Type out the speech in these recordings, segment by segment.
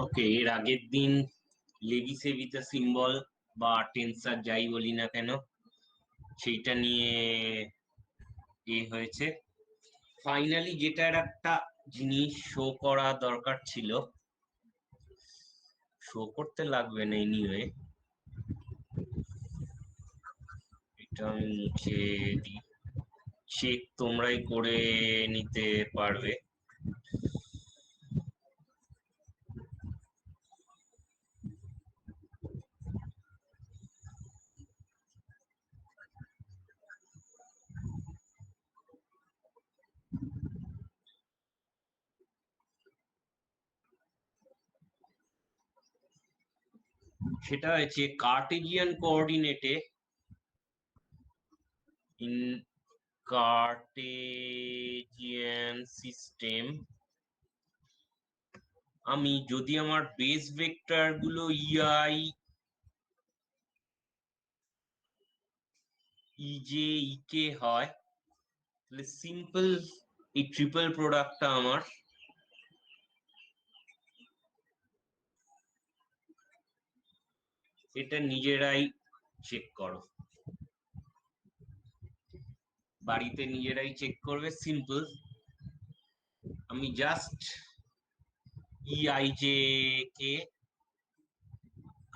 ওকে, এর আগের দিন লেবি সেভিটা সিম্বল বা টেন্সার যাই বলি না কেন সেইটা নিয়ে হয়েছে। ফাইনালি যেটার একটা জিনিস শো করা দরকার ছিল, শো করতে লাগবে না এনিওয়ে, এটা আমি মুছে দিই, চেক তোমরাই করে নিতে পারবে। সেটা হচ্ছে কার্টেজিয়ান কোঅর্ডিনেটে, ইন কার্টেজিয়ান সিস্টেম আমি যদি আমার বেস ভেক্টর গুলো ইআই ইজে ইকে হয়, তাহলে সিম্পল এই ট্রিপল প্রোডাক্টটা আমার এটা নিজেরাই চেক করো, বাড়িতে নিজেরাই চেক করবে। সিম্পল, আমি জাস্ট ইআইজে কে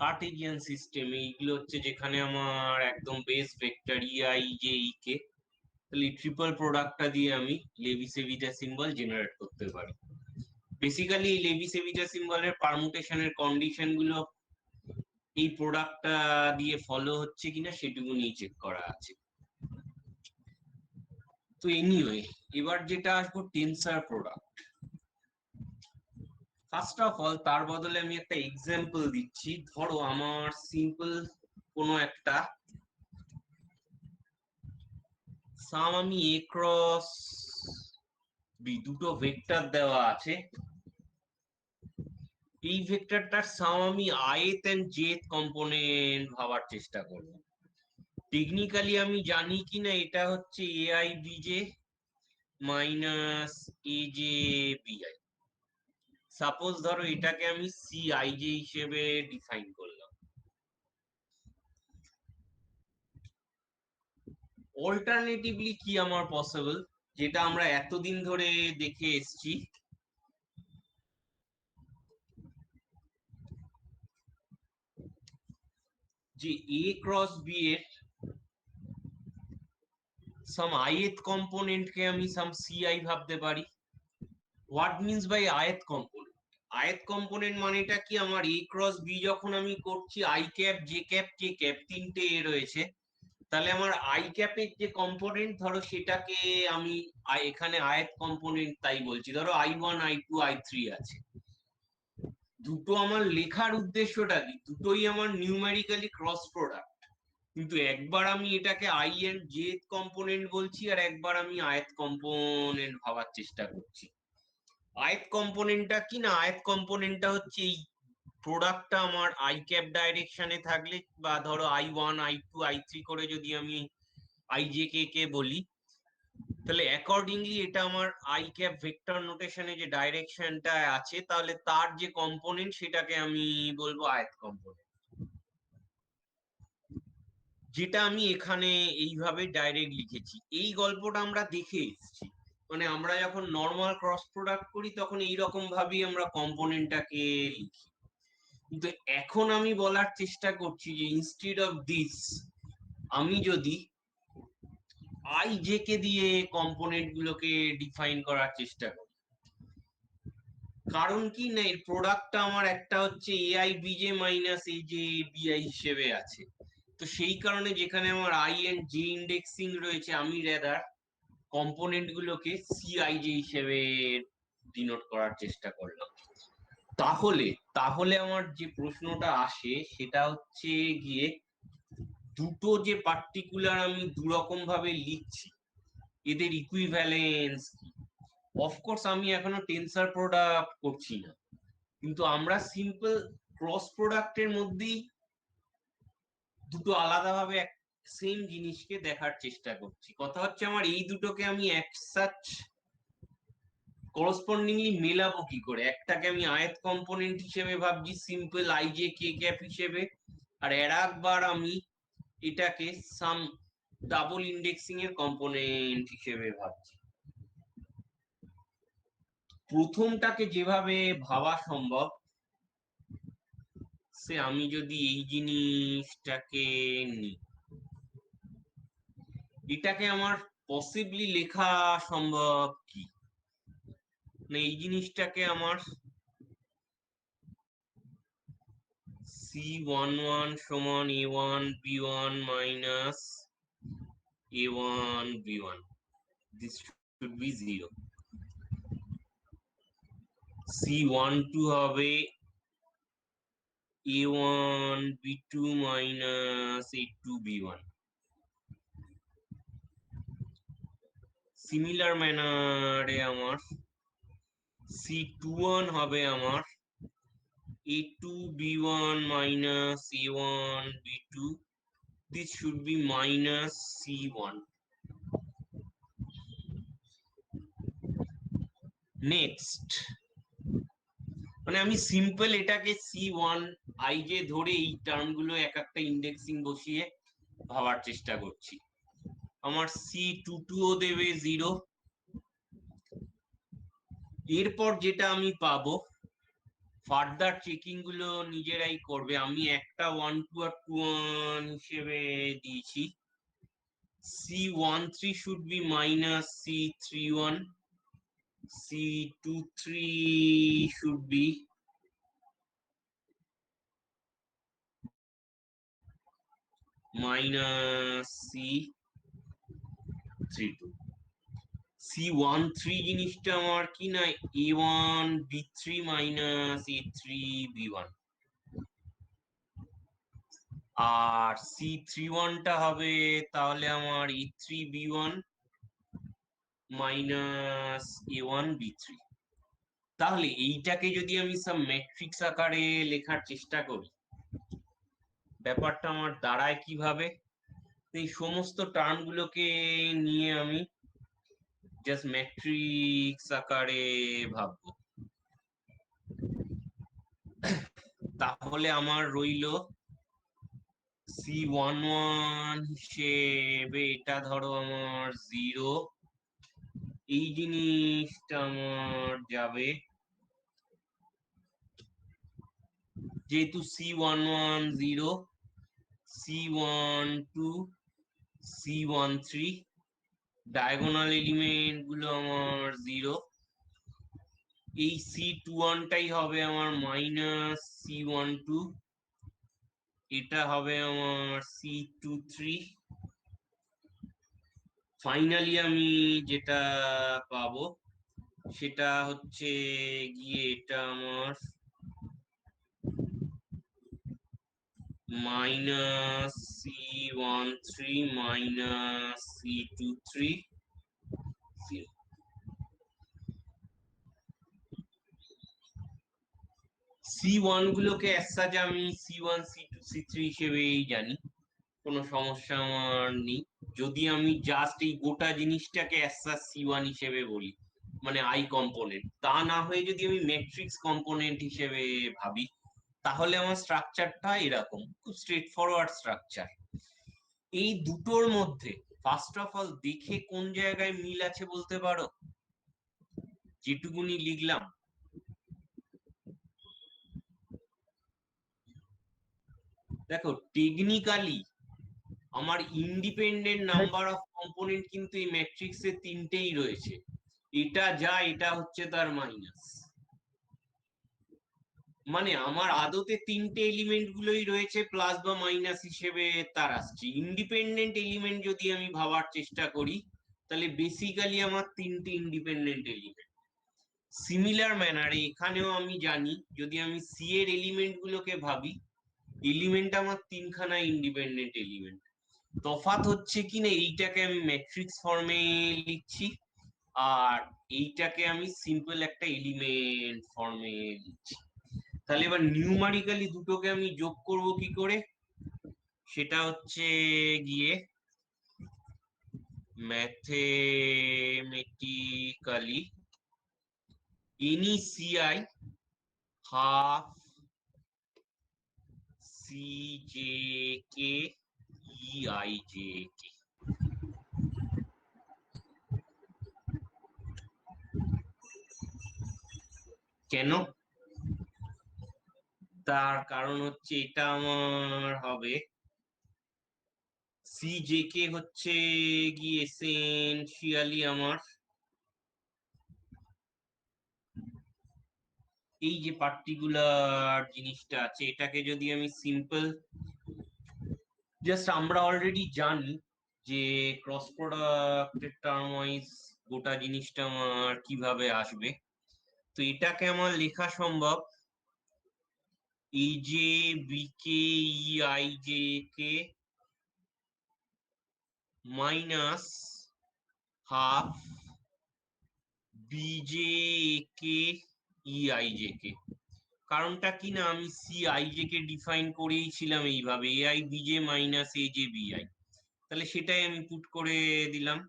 কার্টেজিয়ান সিস্টেম, এইগুলো হচ্ছে যেখানে আমার একদম বেস ভেক্টর ইআইজে কে, তাহলে ট্রিপল প্রোডাক্টটা দিয়ে আমি লেবি-সেভিটা সিম্বল জেনারেট করতে পারি। বেসিক্যালি এই লেবি-সেভিটা সিম্বলের পারমুটেশনের কন্ডিশন গুলো এই প্রোডাক্টটা দিয়ে ফলো হচ্ছে কিনা সেটুকু নিয়ে চেক করা আছে। তো এনিওয়ে, এবার যেটা আসবো টেন্সার প্রোডাক্ট। ফার্স্ট অফ অল তার বদলে আমি একটা এক্সাম্পল দিচ্ছি। ধরো আমার সিম্পল কোনো একটা সাম আমি এ ক্রস বি দুটো ভেক্টর দেওয়া আছে, এই ভেক্টরটার সাম আমি আইথ এন্ড জেথ কম্পোনেন্ট ভাবার চেষ্টা করব। টেকনিক্যালি আমি জানি কিনা এটা হচ্ছে A I B J minus A J B I. Suppose ধরো এটাকে আমি সি আই জে হিসেবে ডিফাইন করলাম। অল্টারনেটিভলি কি আমার পসিবল, যেটা আমরা এতদিন ধরে দেখে এসছি, যে এ ক্রস বি এর সাম ith কম্পোনেন্টকে আমি সাম সি আই ভাবতে পারি। What means by ith component? ith component মানেটা কি, আমার এ ক্রস বি যখন আমি করছি I cap J cap K cap তিনটে এ রয়েছে, তাহলে আমার আই ক্যাপের যে কম্পোনেন্ট ধরো সেটাকে আমি এখানে ith কম্পোনেন্ট তাই বলছি, ধরো I1 I2 I3 আছে। দুটো আমার লেখার উদ্দেশ্যটা কি, দুটোই আমার নিউমেরিক্যালি ক্রস প্রোডাক্ট, কিন্তু একবার আমি এটাকে আই এন্ড জে কম্পোনেন্ট বলছি আর একবার আমি আয়ত কম্পোনেন্ট ভাবার চেষ্টা করছি। আয়ত কম্পোনেন্টটা কি না, আয়ত কম্পোনেন্টটা হচ্ছে এই প্রোডাক্টটা আমার আই ক্যাপ ডাইরেকশনে থাকলে, বা ধরো I1 I2 I3 করে যদি আমি আই জে কে বলি, তাহলে অ্যাকর্ডিংলি এটা আমার আই ক্যাপ ভেক্টর নোটেশনে যে ডাইরেকশনটা আছে, তাহলে তার যে কম্পোনেন্ট সেটাকে আমি বলবো আয়ত কম্পোনেন্ট, যেটা আমি এখানে এইভাবে ডাইরেক্ট লিখেছি। এই গল্পটা আমরা দেখে এসেছি, মানে আমরা যখন নর্মাল ক্রস প্রোডাক্ট করি তখন এইরকম ভাবেই আমরা কম্পোনেন্টটাকে লিখি। কিন্তু এখন আমি বলার চেষ্টা করছি যে ইনস্টেড অফ দিস আমি যদি আই জে কে দিয়ে কম্পোনেন্ট গুলোকে ডিফাইন করার চেষ্টা করি, কারণ কি না এর প্রোডাক্টটা আমার একটা হচ্ছে A I B J minus A J B I হিসেবে আছে। তো সেই কারণে যেখানে আমার আই এন্ড জে ইন্ডেক্সিং রয়েছে, আমি রেদার কম্পোনেন্ট গুলোকে সিআইজে হিসেবে ডিনোট করার চেষ্টা করলাম। তাহলে তাহলে আমার যে প্রশ্নটা আসে সেটা হচ্ছে গিয়ে, দুটো যে পার্টিকুলার আমি দুরকম ভাবে লিখছি এদের ইকুইভ্যালেন্স কি? অফকোর্স আমি এখনো টেন্সর প্রোডাক্ট করছি না, কিন্তু আমরা সিম্পল ক্রস প্রোডাক্টের মধ্যেই দুটো আলাদাভাবে সেম জিনিসকে দেখার চেষ্টা করছি। কথা হচ্ছে আমার এই দুটোকে আমি এক সাচ করসপন্ডিংলি মেলাবো কি করে? একটাকে আমি আয়ত কম্পোনেন্ট হিসেবে ভাবছি simple I J K cap হিসেবে, আর একবার আমি এটাকে সাম ডাবল ইন্ডেক্সিং এর কম্পোনেন্ট হিসেবে ভাবছি। প্রথমটাকে যেভাবে ভাবা সম্ভব, সে আমি যদি এই জিনিসটাকে নিই, এটাকে আমার পসিবলি লেখা সম্ভব কি? মানে এই জিনিসটাকে আমার C11 সমান A1 B1 minus A1 B1, this should be 0. C12 হবে A1 B2 minus A2 B1। Similar ম্যানারে আমার C21 হবে আমার A2 B1 minus A1 B2. This should be minus C1. Next, মানে আমি সিম্পল এটাকে C1 I যে ধরে এই টার্ম গুলো এক একটা ইন্ডেক্সিং বসিয়ে ভাবার চেষ্টা করছি। আমার C22 ও দেবে 0। এরপর যেটা আমি পাবো, ফার্দার চেকিং গুলো নিজেরাই করবে। আমি একটা 1 2 আর 2 1 হিসেবে দিয়েছি। C13 should be minus C31. C23 should be minus C32. C13 জিনিসটা আমার কি না A1 B3 minus A3 B1, আর C31 টা হবে তাহলে আমার A3 B1 minus A1 B3। তাহলে এইটাকে যদি আমি সাম ম্যাট্রিক্স আকারে লেখার চেষ্টা করি, ব্যাপারটা আমার দাঁড়ায় কিভাবে? এই সমস্ত টার্ম গুলোকে নিয়ে আমি জাস্ট ম্যাট্রিক্স আকারে ভাববো। তাহলে আমার রইল C11 হিসেবে এটা ধরো আমার 0, এই জিনিসটা আমার যাবে যেহেতু C11 0, C12 C13 diagonal element গুলো আমার 0। এই C21 টাই হবে আমার মাইনাস C12, এটা হবে আমার C23। ফাইনালি আমি যেটা পাবো সেটা হচ্ছে গিয়ে এটা আমার minus C13 minus C23 0। C1 গুলোকে অ্যাজ আমি C1 C2 C3 হিসেবেই জানি, কোনো সমস্যা আমার নেই। যদি আমি জাস্ট এই গোটা জিনিসটাকে অ্যাজ C1 হিসেবে বলি, মানে আই কম্পোনেন্ট, তা না হয়ে যদি আমি ম্যাট্রিক্স কম্পোনেন্ট হিসেবে ভাবি, তাহলে আমার স্ট্রাকচারটা এরকম, খুব স্ট্রেট ফরওয়ার্ড স্ট্রাকচার। এই দুটোর মধ্যে ফার্স্ট অফ অল দেখে কোন জায়গায় মিল আছে বলতে পারো? যেটুকুনি লিখলাম, দেখো টেকনিক্যালি আমার ইন্ডিপেন্ডেন্ট নাম্বার অফ কম্পোনেন্ট কিন্তু এই ম্যাট্রিক্সে তিনটেই রয়েছে। এটা যা, এটা হচ্ছে তার মাইনাস, মানে আমার আদতে তিনটে এলিমেন্ট গুলোই রয়েছে প্লাস বা মাইনাস হিসেবে তার আসছে। ইন্ডিপেন্ডেন্ট এলিমেন্ট যদি আমি ভাবার চেষ্টা করি, তাহলে বেসিক্যালি আমার তিনটে ইন্ডিপেন্ডেন্ট এলিমেন্ট। সিমিলার ম্যানারে এখানেও আমি জানি, যদি আমি সি এর এলিমেন্ট গুলোকে ভাবি, এলিমেন্ট আমার তিনখানা ইন্ডিপেন্ডেন্ট এলিমেন্ট। তফাৎ হচ্ছে কিনা এইটাকে আমি ম্যাট্রিক্স ফর্মে লিখছি, আর এইটাকে আমি সিম্পল একটা এলিমেন্ট ফর্মে লিখছি। তাহলে এবার নিউমারিক্যালি দুটোকে আমি যোগ করব কি করে? সেটা হচ্ছে গিয়ে ম্যাথমেটিক্যালি এনি সিআই হাফ সিজেকে ইআইজেকে। কেন? তার কারণ হচ্ছে এটা আমার হবে সিজেকে হচ্ছে গিয়ে এসেনশিয়ালি আমার এই যে পার্টিকুলার জিনিসটা আছে এটাকে যদি আমি সিম্পল জাস্ট আমরা অলরেডি জানি যে ক্রস প্রোডাক্টের টার্ম ওয়াইজ গোটা জিনিসটা আমার কিভাবে আসবে। তো এটাকে আমার লেখা সম্ভব এই যে বিকে ইআই জে কে মাইনাস হাফ বিজে কে ইআইজে কে। কারণটা কি না আমি সি আইজে কে ডিফাইন করেই ছিলাম এইভাবে এআই বিজে মাইনাস এ জে বিআই, তাহলে সেটাই আমি পুট করে দিলাম।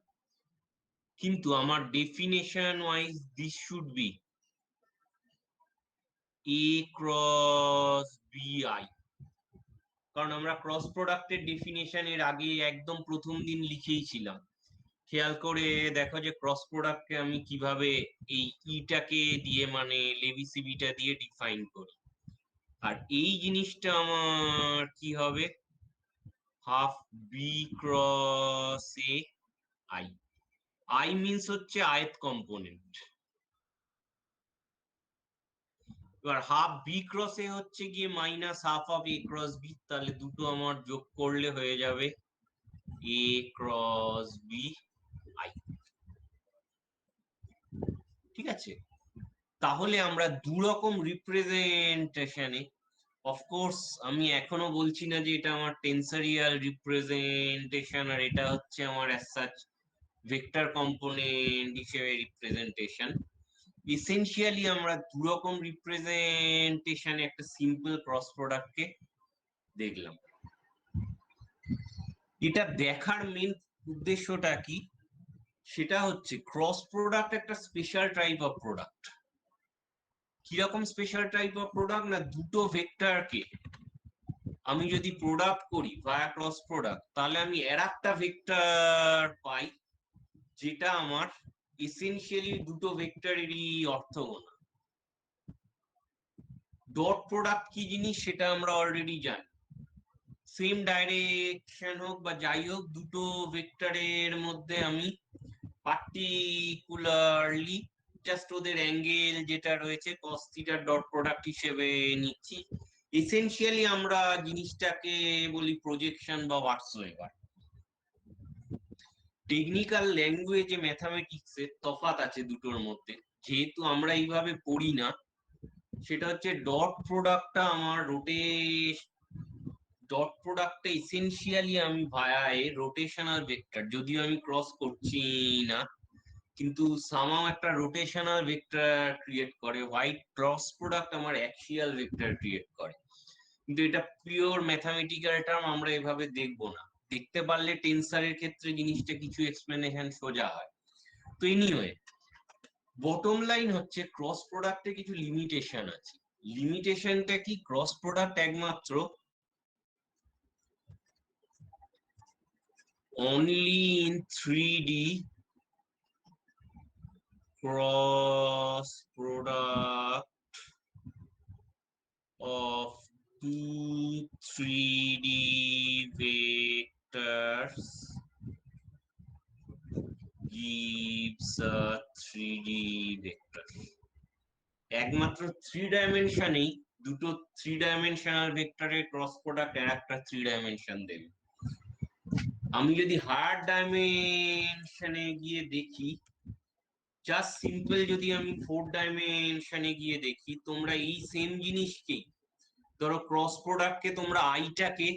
কিন্তু আমার definition wise this should B A cross বিআই, কারণ আমরা ক্রস প্রোডাক্টের ডেফিনেশন এর আগে একদম প্রথম দিন লিখেই ছিলাম। খেয়াল করে দেখো যে ক্রস প্রোডাক্টকে আমি কিভাবে এই ইটাকে দিয়ে মানে লেভিসিবিটা দিয়ে ডিফাইন করি। আর এই জিনিসটা আমার কি হবে half B cross A I. I means হচ্ছে আয়ত কম্পোনেন্ট। এবার হাফ বি ক্রস এ হচ্ছে গিয়ে minus half of A cross B, তাহলে দুটো আমার যোগ করলে হয়ে যাবে এ ক্রস বি আই। ঠিক আছে, তাহলে আমরা দু রকম রিপ্রেজেন্টেশনে, অফকোর্স আমি এখনো বলছি না যে এটা আমার টেন্সরিয়াল রিপ্রেজেন্টেশন আর এটা হচ্ছে আমার অ্যাজ সাচ ভেক্টর কম্পোনেন্ট হিসেবে রিপ্রেজেন্টেশন। এসেনশিয়ালি আমরা দু রকম রিপ্রেজেন্টেশনে একটা সিম্পল ক্রস প্রোডাক্টকে দেখলাম। এটা দেখার মেন উদ্দেশ্যটা কি, সেটা হচ্ছে ক্রস প্রোডাক্ট একটা স্পেশাল টাইপ অফ প্রোডাক্ট। কিরকম স্পেশাল টাইপ অফ প্রোডাক্ট না, দুটো ভেক্টরকে আমি যদি প্রোডাক্ট করি ভায়া ক্রস প্রোডাক্ট, তাহলে আমি এর একটা ভেক্টর পাই যেটা আমার এসেনশিয়ালি দুটো ভেক্টরেরই অর্থগোনাল। ডট প্রোডাক্ট কি জিনিস সেটা আমরা অলরেডি জানি, সেম ডাইরেকশন হোক বা যাই হোক দুটো ভেক্টরের মধ্যে আমি পার্টিকুলারলি জাস্ট ওদের অ্যাঙ্গেল যেটা রয়েছে cos থিটার ডট প্রোডাক্ট হিসেবে নিচ্ছি। এসেনশিয়ালি আমরা জিনিসটাকে বলি প্রজেকশন বা হোয়াটসোএভার। টেকনিক্যাল ল্যাঙ্গুয়েজে ম্যাথামেটিক্সের তফাৎ আছে দুটোর মধ্যে, যেহেতু আমরা এইভাবে পড়ি না। সেটা হচ্ছে ডট প্রোডাক্টটা আমার ডট প্রোডাক্টটা এসেনশিয়ালি আমি ভায়া এ রোটেশনাল ভেক্টর, যদিও আমি ক্রস করছি না কিন্তু সামাও একটা রোটেশনাল ভেক্টর ক্রিয়েট করে। হোয়াইট ক্রস প্রোডাক্ট আমার অ্যাক্সিয়াল ভেক্টর ক্রিয়েট করে। কিন্তু এটা পিওর ম্যাথামেটিক্যাল টার্ম, আমরা এভাবে দেখবো না। দেখতে পারলে টেন্সারের ক্ষেত্রে জিনিসটা কিছু এক্সপ্লেনেশন সোজা হয়। তো এনিওয়ে, বটম লাইন হচ্ছে ক্রস প্রোডাক্টে কিছু লিমিটেশন আছে। লিমিটেশনটা কি, ক্রস প্রোডাক্ট একমাত্র only in 3D cross product of two 3D vectors gives a 3D vector। একমাত্র 3 ডাইমেনশনেই দুটো 3 ডাইমেনশনাল ভেক্টরের ক্রস প্রোডাক্ট এর একটা 3 ডাইমেনশন দেবে। আমি যদি হায়ার ডাইমেনশনে গিয়ে দেখি, জাস্ট সিম্পল যদি আমি 4 ডাইমেনশনে গিয়ে দেখি, তোমরা এই সেম জিনিসকেই ধরো ক্রস প্রোডাক্টকে তোমরা আইটাকে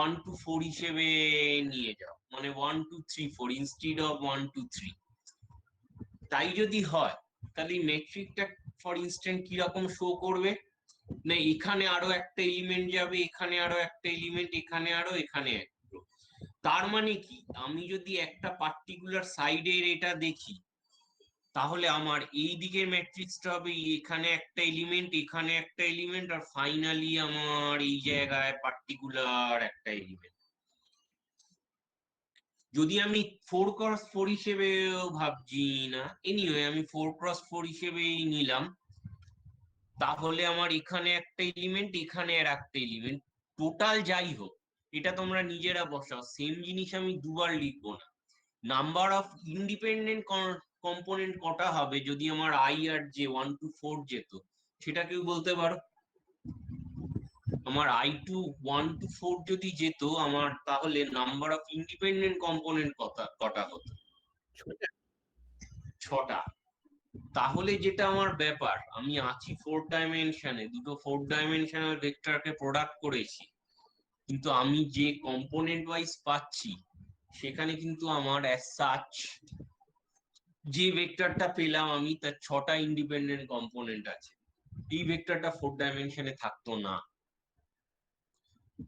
1 to 4 হিসেবে নিয়ে যাও, মানে 1 2 3 4 ইনস্টিড অফ 1 2 3। তাই যদি হয় তাহলে এই মেট্রিকটা ফর ইনস্ট্যান্ট কিরকম শো করবে না, এখানে আরো একটা এলিমেন্ট যাবে, এখানে আরো একটা এলিমেন্ট, এখানে আরো, এখানে একটু। তার মানে কি, আমি যদি একটা পার্টিকুলার সাইডের এটা দেখি, তাহলে আমার এই দিকের ম্যাট্রিক্সটা হবে এখানে একটা এলিমেন্ট, এখানে একটা এলিমেন্ট, আর ফাইনালি আমার এই জায়গায় পার্টিকুলার একটা এলিমেন্ট। যদি আমি 4x4 হিসেবে ভাবছি না, এনিওয়ে আমি 4x4 হিসেবেই নিলাম, তাহলে আমার এখানে একটা এলিমেন্ট, এখানে আর একটা এলিমেন্ট, টোটাল যাই হোক এটা তোমরা নিজেরা বসাও, সেম জিনিস আমি দুবার লিখবো না। নাম্বার অফ ইন্ডিপেন্ডেন্ট কম্পোনেন্ট কটা হবে যদি আমার আই আর জে 1 to 4 যেত, সেটা কেউ বলতে পারো? আমার I 1 to 4 যদি যেত আমার, তাহলে নাম্বার অফ ইন্ডিপেন্ডেন্ট কম্পোনেন্ট কটা কটা হতো? ছটা। তাহলে যেটা আমার ব্যাপার, আমি আছি 4 ডাইমেনশনে, দুটো 4 ডাইমেনশনাল ভেক্টরকে প্রোডাক্ট করেছি, কিন্তু আমি যে কম্পোনেন্ট ওয়াইজ পাচ্ছি সেখানে কিন্তু আমার অ্যাজ সাচ যে ভেক্টরটা পেলাম আমি তার 6টা ইন্ডিপেন্ডেন্ট কম্পোনেন্ট আছে। এই ভেক্টরটা 4 ডাইমেনশনে থাকতো না।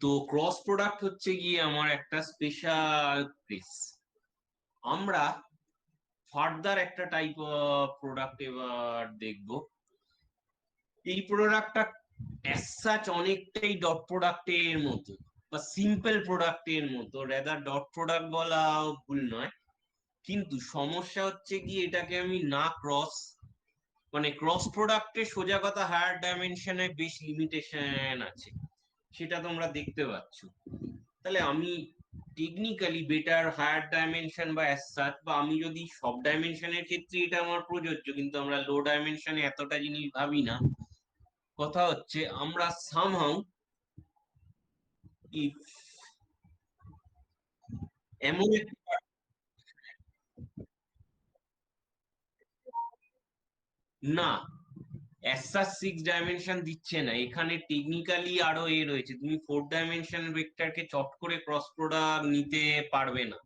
তো ক্রস প্রোডাক্ট হচ্ছে গিয়ে আমার একটা স্পেশাল কেস। আমরা ফার্দার একটা টাইপ অফ প্রোডাক্ট এবার দেখব। এই প্রোডাক্টটা অ্যাজ সাচ অনেকটাই ডট প্রোডাক্টের মতো বা সিম্পল প্রোডাক্টের মতো, রেদার ডট প্রোডাক্ট বলাও ভুল নয়। কিন্তু সমস্যা হচ্ছে কি, এটাকে আমি না ক্রস, মানে ক্রস প্রোডাক্টে সোজা কথা হায়ার ডাইমেনশনে বেশ লিমিটেশন আছে, সেটা তোমরা দেখতে পাচ্ছ। তাহলে আমি টেকনিক্যালি বেটার হায়ার ডাইমেনশন বা অ্যাজ সাচ, বা আমি যদি সব ডাইমেনশনের ক্ষেত্রে এটা আমার প্রযোজ্য, কিন্তু আমরা লো ডাইমেনশনে এতটা জিনিস ভাবি না। কথা হচ্ছে আমরা সামহাউ ইফ এমন না, অ্যাসাস 6 ডাইমেনশন দিচ্ছে না এখানে, টেকনিক্যালি আরো রয়েছে, তুমি 4 ডাইমেনশন ভেক্টরকে চট করে ক্রস প্রোডাক্ট নিতে পারবে না,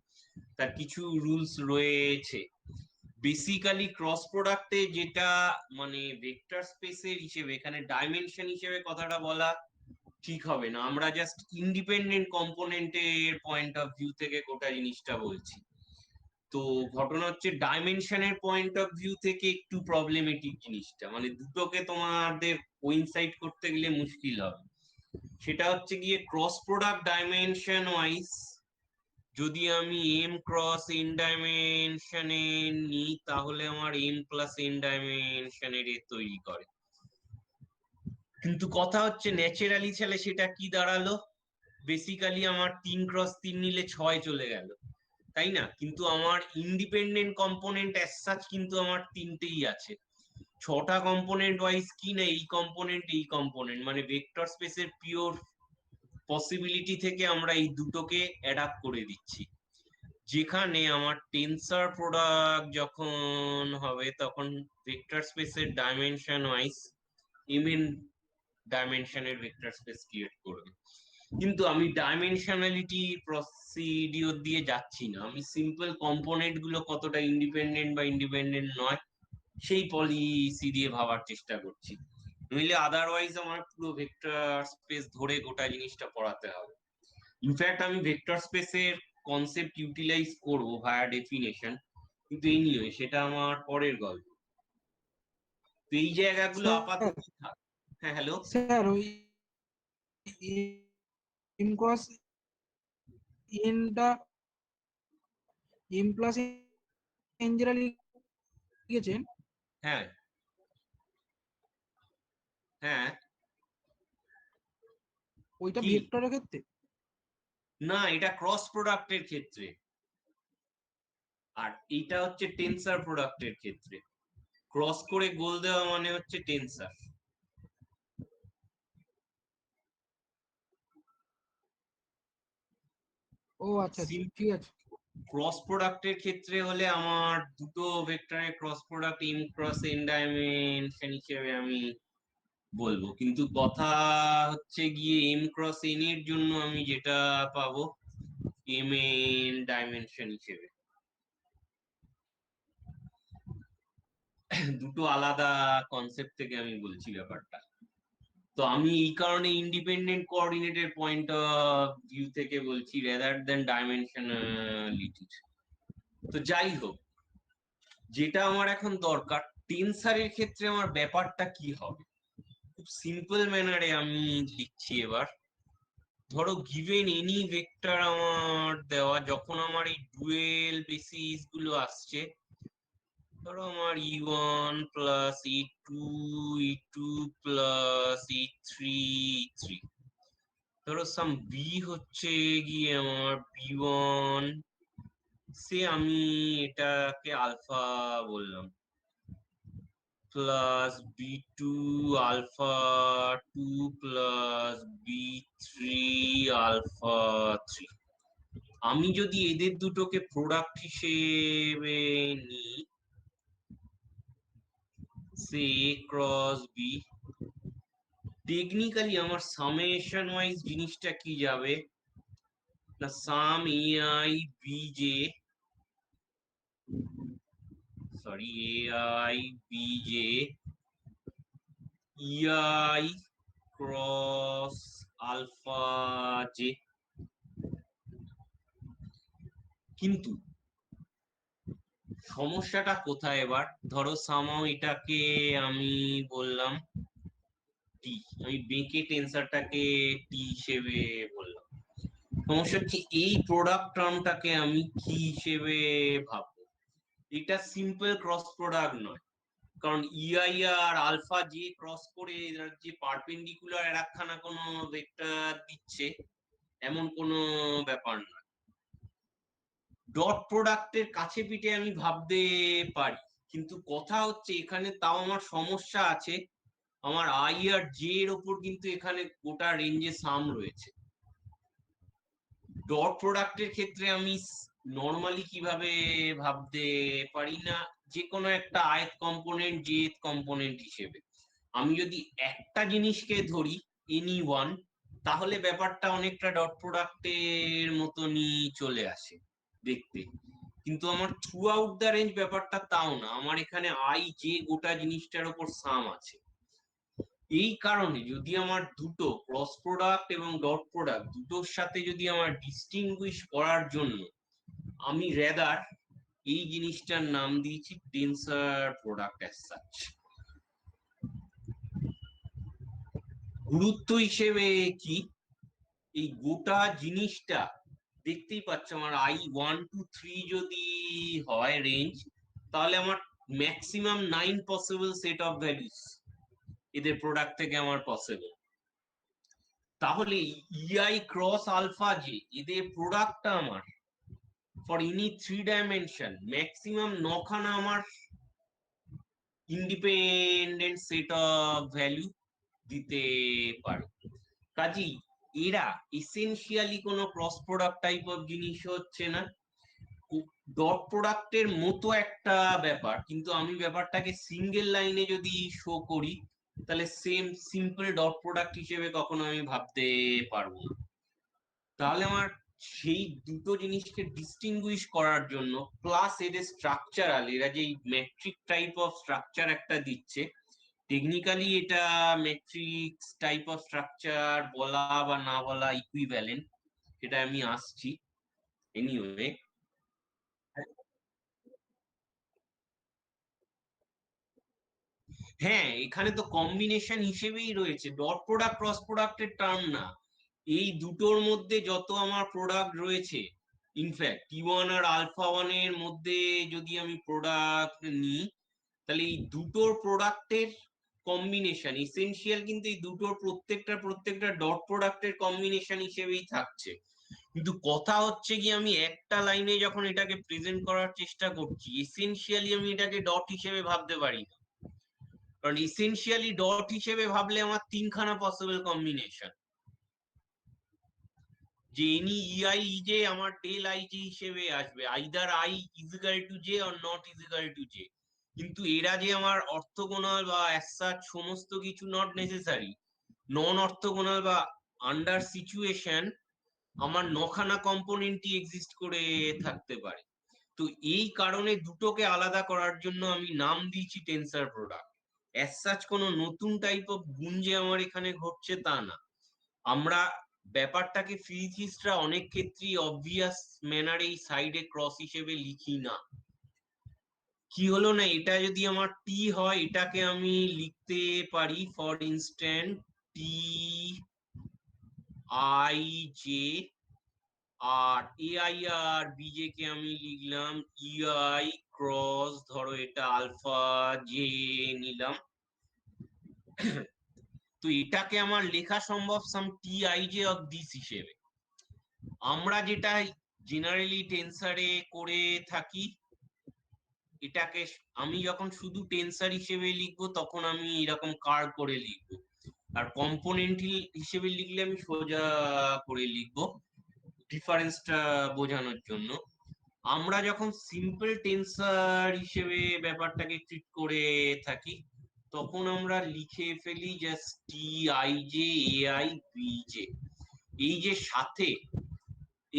তার কিছু রুলস রয়েছে। বেসিক্যালি ক্রস প্রোডাক্টে যেটা, মানে ভেক্টর স্পেসের হিসেবে এখানে ডাইমেনশন হিসেবে কথাটা বলা ঠিক হবে না, আমরা জাস্ট ইন্ডিপেন্ডেন্ট কম্পোনেন্টের পয়েন্ট অফ ভিউ থেকে গোটা জিনিসটা বলছি। তো ঘটনা হচ্ছে ডাইমেনশনের পয়েন্ট অফ ভিউ থেকে একটু প্রবলেমেটিক জিনিসটা, মানে দুটোকে তোমাদের কোইনসাইড করতে গেলে মুশকিল হবে। সেটা হচ্ছে গিয়ে ক্রস প্রোডাক্ট ডাইমেনশন ওয়াইজ যদি আমি এম ক্রস এন ডাইমেনশনে নিই, তাহলে আমার এম প্লাস এন ডাইমেনশনের তৈরি করে। কিন্তু কথা হচ্ছে ন্যাচারালি ছেলে সেটা কি দাঁড়ালো, বেসিক্যালি আমার 3x3 নিলে 6 চলে গেল, তাই না? কিন্তু আমার ইন্ডিপেন্ডেন্ট কম্পোনেন্ট অ্যাজ সাচ কিন্তু আমার তিনটেই আছে। 6টা কম্পোনেন্ট ওয়াইজ কি না, এই কম্পোনেন্ট এই কম্পোনেন্ট, মানে ভেক্টর স্পেসের পিওর পসিবিলিটি থেকে আমরা এই দুটোকে অ্যাডাপ্ট করে দিচ্ছি। যেখানে আমার টেন্সর প্রোডাক্ট যখন হবে তখন ভেক্টর স্পেসের ডাইমেনশন ওয়াইজ এমএন ডাইমেনশনের ভেক্টর স্পেস ক্রিয়েট করবে। কিন্তু আমি ডাইমেনশনালিটি প্রসিডিওর দিয়ে যাচ্ছি না, আমি সিম্পল কম্পোনেন্ট গুলো কতটা ইন্ডিপেন্ডেন্ট বা ইন্ডিপেন্ডেন্ট নয় সেই পলিসি দিয়ে ভাবার চেষ্টা করছি। নইলে আদারওয়াইজ আমার পুরো ভেক্টর স্পেস ধরে গোটা জিনিসটা পড়াতে হবে। ইনফ্যাক্ট আমি ভেক্টর স্পেসের কনসেপ্ট ইউটিলাইজ করবো ভায়া ডেফিনেশন, কিন্তু এই নিয়ে সেটা আমার পরের গল্প। তো এই জায়গাগুলো স্যার আপাতত থাক। হ্যাঁ, হ্যালো। স্যার ওই এম ক্রস এনটা এম প্লাস এন যেটা লিখেছেন হ্যাঁ, হ্যাঁ। ওইটা কি? ভেক্টরের ক্ষেত্রে? না, এটা ক্রস প্রোডাক্টের ক্ষেত্রে, আর এটা হচ্ছে টেন্সর প্রোডাক্টের ক্ষেত্রে। ক্রস করে গোল দেওয়া মানে হচ্ছে টেন্সর। ও আচ্ছা আচ্ছা, ঠিক আছে। ক্রস প্রোডাক্টের ক্ষেত্রে হলে আমার দুটো ভেক্টরের cross product M cross N dimension হিসেবে আমি বলবো, কিন্তু কথা হচ্ছে গিয়ে এম ক্রস এন এর জন্য আমি যেটা পাবো এম এন ডাইমেনশন হিসেবে। দুটো আলাদা কনসেপ্ট থেকে আমি বলছি ব্যাপারটা। তো আমি এই কারণে ইন্ডিপেন্ডেন্ট কোঅর্ডিনেটের পয়েন্ট অফ ভিউ থেকে বলছি রেদার দেন ডাইমেনশনালিটির। তো যাই হোক, যেটা আমার এখন দরকার টেন্সারের ক্ষেত্রে আমার ব্যাপারটা কি হবে, খুব সিম্পল ম্যানারে আমি লিখছি এবার। ধরো গিভেন এনি ভেক্টর আমার দেওয়া, যখন আমার এই ডুয়েল বেসিস গুলো আসছে, ধরো আমার E1 plus E2, E2 plus E3, E3, ধরো সাম বি হচ্ছে গিয়ে আমার B1, সে আমি এটাকে আলফা বললাম, plus B2 alpha 2 plus B3 alpha 3। আমি যদি এদের দুটোকে প্রোডাক্ট হিসেবে নিই, say A cross B, technically আমার সামেশন ওয়াইজ জিনিসটা কি যাবে না, sum A I B J, sorry A I B J E I cross alpha J. কিন্তু সমস্যাটা কোথায় এবার, ধরো সামাও এটাকে আমি বললাম টি, আমি বেঁকে টেন্সারটাকে টি হিসেবে বললাম। সমস্যা হচ্ছে এই প্রোডাক্ট টার্মটাকে আমি কি হিসেবে ভাববো, এটা সিম্পল ক্রস প্রোডাক্ট নয়, কারণ ইআই আর আলফা যে ক্রস করে এরা যে পারপেন্ডিকুলার একখানা কোনো ভেক্টর দিচ্ছে এমন কোনো ব্যাপার নয়। ডট প্রোডাক্টের কাছে পিঠে আমি ভাবতে পারি, কিন্তু কথা হচ্ছে এখানে তাও আমার সমস্যা আছে, আমার আই আর জে এর ওপর কিন্তু এখানে গোটা রেঞ্জে সাম রয়েছে। ডট প্রোডাক্টের ক্ষেত্রে আমি নর্মালি কিভাবে ভাবতে পারি না, যে কোনো একটা আয়ত কম্পোনেন্ট জেড কম্পোনেন্ট হিসেবে আমি যদি একটা জিনিসকে ধরি এনি ওয়ান, তাহলে ব্যাপারটা অনেকটা ডট প্রোডাক্টের মতনই চলে আসে দেখতে। কিন্তু আমার থ্রু আউট দ্য রেঞ্জ ব্যাপারটা তাও না, আমার এখানে আই জে গোটা জিনিসটার ওপর সাম আছে। এই কারণে যদি আমার দুটো ক্রস প্রোডাক্ট এবং ডট প্রোডাক্ট দুটোর সাথে যদি আমার ডিস্টিংগুইশ করার জন্য আমি রেদার এই জিনিসটার নাম দিয়েছি টেন্সর প্রোডাক্ট অ্যাজ সাচ। গুরুত্ব হিসেবে কি, এই গোটা জিনিসটা দেখতেই পাচ্ছ আমার I1 2 3 যদি হয় রেঞ্জ, তাহলে আমার maximum 9 possible set of values এদের প্রোডাক্ট থেকে আমার পসিবল। তাহলে ইআই ক্রস আলফা জে এদের প্রোডাক্টটা আমার ফর এনি 3 ডাইমেনশন ম্যাক্সিমাম 9খানা আমার ইন্ডিপেন্ডেন্ট সেট অফ ভ্যালু দিতে পারে। কাজেই এরা এসেনশিয়ালি কোনো ক্রস প্রোডাক্ট টাইপ অফ জিনিস হচ্ছে না, ডট প্রোডাক্টের মতো একটা ব্যাপার, কিন্তু আমি ব্যাপারটাকে সিঙ্গেল লাইনে যদি শো করি তাহলে সেম সিম্পল ডট প্রোডাক্ট হিসেবে কখনো আমি ভাবতে পারবো না। তাহলে আমার সেই দুটো জিনিসকে ডিস্টিংগুইশ করার জন্য, প্লাস এদের স্ট্রাকচারাল, এরা যে ম্যাট্রিক টাইপ অফ স্ট্রাকচার একটা দিচ্ছে, টেকনিক্যালি এটা ম্যাট্রিক্স টাইপ অফ স্ট্রাকচার বলা বা না বলা ইকুইভ্যালেন্ট, এটা আমি আসছি এনিওয়ে। হ্যাঁ, এখানে তো কম্বিনেশন হিসেবেই রয়েছে, ডট প্রোডাক্ট ক্রস প্রোডাক্টের টার্ম না। এই দুটোর মধ্যে যত আমার প্রোডাক্ট রয়েছে, ইনফ্যাক্ট T1 আর আলফা 1 এর মধ্যে যদি আমি প্রোডাক্ট নিই, তাহলে এই দুটোর প্রোডাক্টের কম্বিনেশন এসেনশিয়াল, কিন্তু এই দুটোর প্রত্যেকটা ডট প্রোডাক্টের কম্বিনেশন হিসেবেই থাকছে। কিন্তু কথা হচ্ছে কি, আমি একটা লাইনে যখন এটাকে প্রেজেন্ট করার চেষ্টা করছি, এসেনশিয়ালি আমি এটাকে ডট হিসেবে ভাবতে পারি না, কারণ এসেনশিয়ালি ডট হিসেবে ভাবলে আমার 3খানা পসিবল কম্বিনেশন, যে এনি ইআই ইজে আমার ডেল আই জে হিসেবে আসবে, either I is equal to J or not is equal to J. কিন্তু এরা যে আমার অর্থগোনাল বা অ্যাজ সমস্ত কিছু নট নেসেসারি, নন অর্থগোনাল বা আন্ডার সিচুয়েশন আমার 9খানা কম্পোনেন্টই এক্সিস্ট করে থাকতে পারে। তো এই কারণে দুটোকে আলাদা করার জন্য আমি নাম দিয়েছি টেন্সর প্রোডাক্ট। অ্যাজ সাচ কোনো নতুন টাইপ অফ গুণ যে আমার এখানে ঘটছে তা না, আমরা ব্যাপারটাকে ফিজিসিস্টরা অনেক ক্ষেত্রেই অবভিয়াস ম্যানারে এই সাইডে ক্রস হিসেবে লিখি না। কি হলো না, এটা যদি আমার টি হয় এটাকে আমি লিখতে পারি for instant T I J, আর এআই আর বিজে কে আমি লিখলাম ইআই ক্রস, ধরো এটা আলফা জে নিলাম। তো এটাকে আমার লেখা সম্ভব sum T I J of this হিসেবে। আমরা যেটা জেনারেলি টেন্সারে করে থাকি, এটাকে আমি যখন শুধু টেন্সার হিসেবে লিখবো তখন আমি এরকম কার করে লিখবো, আর কম্পোনেন্ট হিসেবে লিখলে আমি সোজা করে লিখবো, ডিফারেন্সটা বোঝানোর জন্য। আমরা যখন সিম্পল টেন্সার হিসেবে ব্যাপারটাকে ট্রিট করে থাকি তখন আমরা লিখে ফেলি just T I J A I B J. এই যে সাথে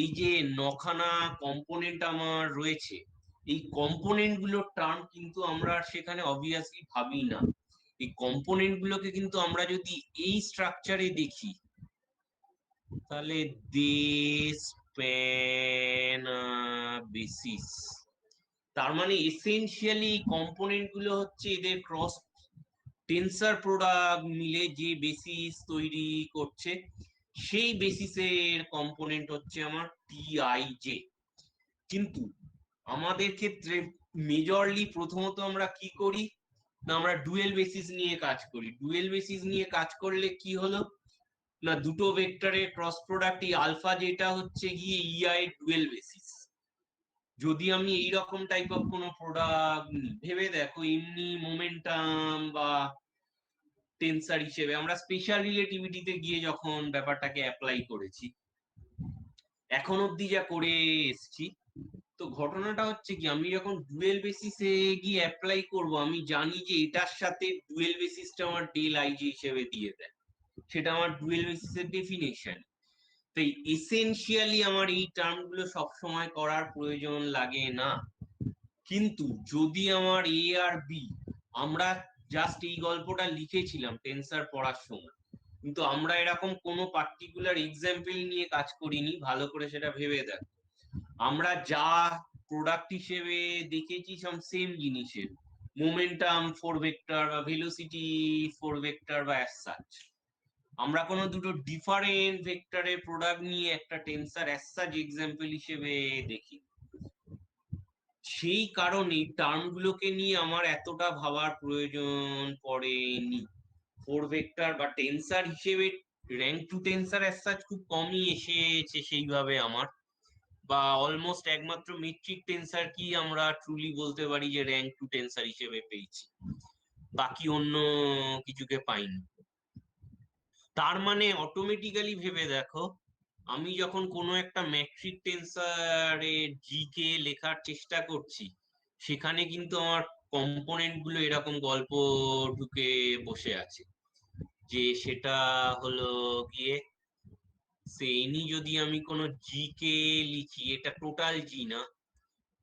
এই যে নখানা কম্পোনেন্ট আমার রয়েছে, এই কম্পোনেন্ট গুলোর টার্ম কিন্তু আমরা সেখানে অবভিয়াসলি ভাবি না। এই কম্পোনেন্ট গুলোকে কিন্তু আমরা যদি এই স্ট্রাকচারে দেখি তাহলে দে স্প্যান বেসিস, তার মানে এসেনশিয়ালি কম্পোনেন্ট গুলো হচ্ছে এদের ক্রস টেন্সার প্রোডাক্ট মিলে যে বেসিস তৈরি করছে, সেই বেসিসের কম্পোনেন্ট হচ্ছে আমার টি আই জে। কিন্তু আমাদের ক্ষেত্রে মেজরলি প্রথমত আমরা কি করি না, আমরা ডুয়েল বেসিস নিয়ে কাজ করি। ডুয়েল বেসিস নিয়ে কাজ করলে কি হলো না, দুটো ভেক্টরের ক্রস প্রোডাক্ট এই আলফা যেটা হচ্ছে গিয়ে ইআই ডুয়েল বেসিস। যদি আমি এইরকম টাইপ অফ কোনো প্রোডাক্ট ভেবে দেখো, এমনি মোমেন্টাম বা টেন্সার হিসেবে আমরা স্পেশাল রিলেটিভিটিতে গিয়ে যখন ব্যাপারটাকে অ্যাপ্লাই করেছি, এখন অব্দি যা করে এসছি, তো ঘটনাটা হচ্ছে কি আমি যখন ডুয়েল বেসিসে গিয়ে অ্যাপ্লাই করব আমি জানি যে এটার সাথে ডুয়েল বেসিসটা আমার ডেল আইজি হিসেবে দিয়ে দেয়, সেটা আমার ডুয়েল বেসিসের ডেফিনেশন। তাই এসেনশিয়ালি আমার এই টার্মগুলো সবসময় করার প্রয়োজন লাগে না। কিন্তু যদি আমার এ আর বি, আমরা জাস্ট এই গল্পটা লিখেছিলাম টেন্সার পড়ার সময়, কিন্তু আমরা এরকম কোনো পার্টিকুলার এক্সাম্পল নিয়ে কাজ করিনি, ভালো করে সেটা ভেবে দেখ। আমরা যা প্রোডাক্ট হিসেবে দেখেছি সব সেম জিনিসের, মোমেন্টাম ফোর ভেক্টর বা ভেলোসিটি ফোর ভেক্টর বা অ্যাজ সাচ। আমরা কোনো দুটো ডিফারেন্ট ভেক্টরের প্রোডাক্ট নিয়ে একটা টেন্সার অ্যাজ সাচ এক্সাম্পল হিসেবে দেখি। সেই কারণে টার্ম গুলোকে নিয়ে আমার এতটা ভাবার প্রয়োজন পড়েনি। ফোর ভেক্টর বা টেন্সার হিসেবে র্যাঙ্ক টু টেন্সার অ্যাজ সাচ খুব কমই এসেছে সেইভাবে আমার, বা অলমোস্ট একমাত্র মেট্রিক টেন্সার কি আমরা ট্রুলি বলতে পারি যে র্যাঙ্ক টু টেন্সার হিসেবে পেয়েছি, বাকি অন্য কিছুকে পাইনি। তার মানে অটোমেটিক্যালি ভেবে দেখো, আমি যখন কোনো একটা ম্যাট্রিক টেন্সারে জি কে লেখার চেষ্টা করছি, সেখানে কিন্তু আমার কম্পোনেন্ট গুলো এরকম গল্প ঢুকে বসে আছে, যে সেটা হলো গিয়ে সেনি যদি আমি কোনো জি কে লিখি, এটা টোটাল জি না,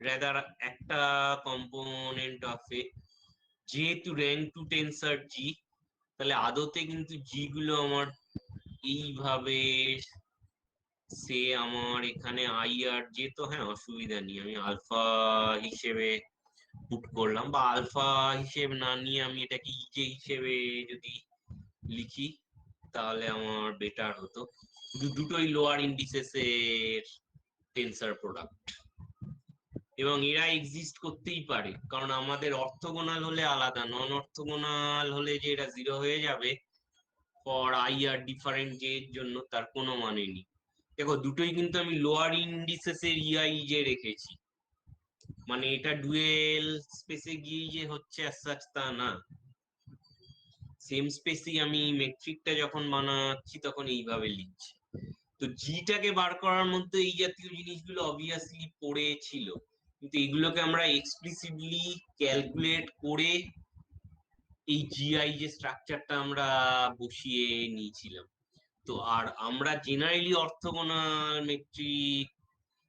রেদার একটা কম্পোনেন্ট অফ এ, যেহেতু র্যাঙ্ক টু টেন্সার জি, তাহলে আদতে কিন্তু জি গুলো আমার এইভাবে, সে আমার এখানে আই আর জে, তো হ্যাঁ অসুবিধা নেই, আমি আলফা হিসেবে পুট করলাম, বা আলফা হিসেবে না নিয়ে আমি এটাকে ইজে হিসেবে যদি লিখি তাহলে আমার বেটার হতো। দুটোই লোয়ার ইন্ডিসেস এর টেন্সার প্রোডাক্ট, এবং এরা এক্সিস্ট করতেই পারে, কারণ আমাদের অর্থগোনাল হলে আলাদা, নন অর্থগোনাল হলে যে এটা জিরো হয়ে যাবে ফর আই আর ডিফারেন্ট জে এর জন্য, তার কোনো মানে নেই। দেখো দুটোই কিন্তু আমি লোয়ার ইন্ডিসেস এর ইআই যে রেখেছি, মানে এটা ডুয়েল স্পেসে গিয়ে যে হচ্ছে as such তা না, সেম স্পেসই আমি মেট্রিকটা যখন বানাচ্ছি তখন এইভাবে লিখছি। তো জিটাকে বার করার মধ্যে এই জাতীয় জিনিসগুলো অবভিয়াসলি পড়েছিল, কিন্তু এগুলোকে আমরা এক্সপ্লিসিটলি ক্যালকুলেট করে এই জিআই যে স্ট্রাকচারটা আমরা বসিয়ে নিয়েছিলাম। তো আর আমরা জেনারেলি অর্থগোনাল মেট্রিক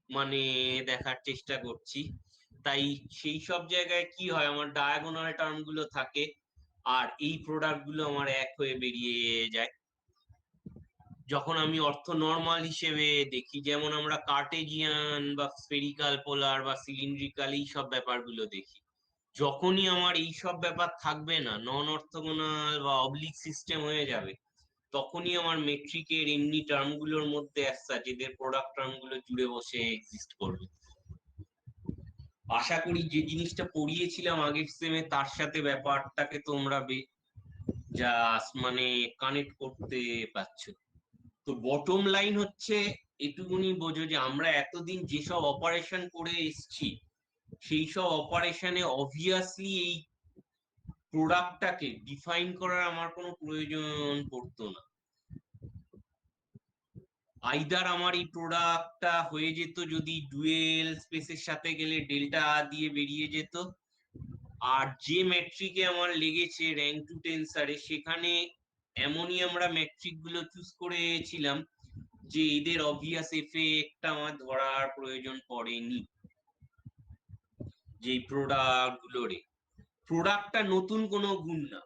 মানে দেখার চেষ্টা করছি, তাই সেই সব জায়গায় কি হয়, আমার ডায়াগোনাল টার্ম গুলো থাকে আর এই প্রোডাক্ট গুলো আমার এক হয়ে বেরিয়ে যায়। যখন আমি অর্থ নর্মাল হিসেবে দেখি, যেমন আমরা কার্টেজিয়ান বা স্ফেরিক্যাল পোলার বা সিলিন্ড্রিক্যাল এই সব ব্যাপারগুলো দেখি, যখনই আমার এই সব ব্যাপার থাকবে না, নন অর্থোগোনাল বা অবলিক সিস্টেম হয়ে যাবে, তখনই আমার মেট্রিকের এমনি টার্ম গুলোর মধ্যে একটা এদের প্রোডাক্ট টার্ম গুলো জুড়ে বসে এক্সিস্ট করবে। আশা করি যে জিনিসটা পড়িয়েছিলাম আগের সেমে তার সাথে ব্যাপারটাকে তোমরা যা মানে কানেক্ট করতে পারছো। তো বটম লাইন হচ্ছে এটুকুনি বোঝো যে আমরা এতদিন যেসব অপারেশন করে এসছি, সেই সব অপারেশনে অবভিয়াসলি এই প্রোডাক্টটাকে ডিফাইন করার আমার কোনো প্রয়োজন পড়তো না। আইদার আমার এই প্রোডাক্টটা হয়ে যেত যদি ডুয়েল স্পেসের সাথে গেলে ডেল্টা দিয়ে বেরিয়ে যেত, আর যে ম্যাট্রিকে আমার লেগেছে র্যাঙ্ক টু টেন্সারে সেখানে এমনই আমরা ম্যাট্রিক গুলো চুজ করেছিলাম যে এদের অবভিয়াস এফেক্ট আমার ধরার প্রয়োজন পড়েনি। যে প্রোডাক্ট গুলোরে প্রোডাক্টটা নতুন কোনো গুণ না,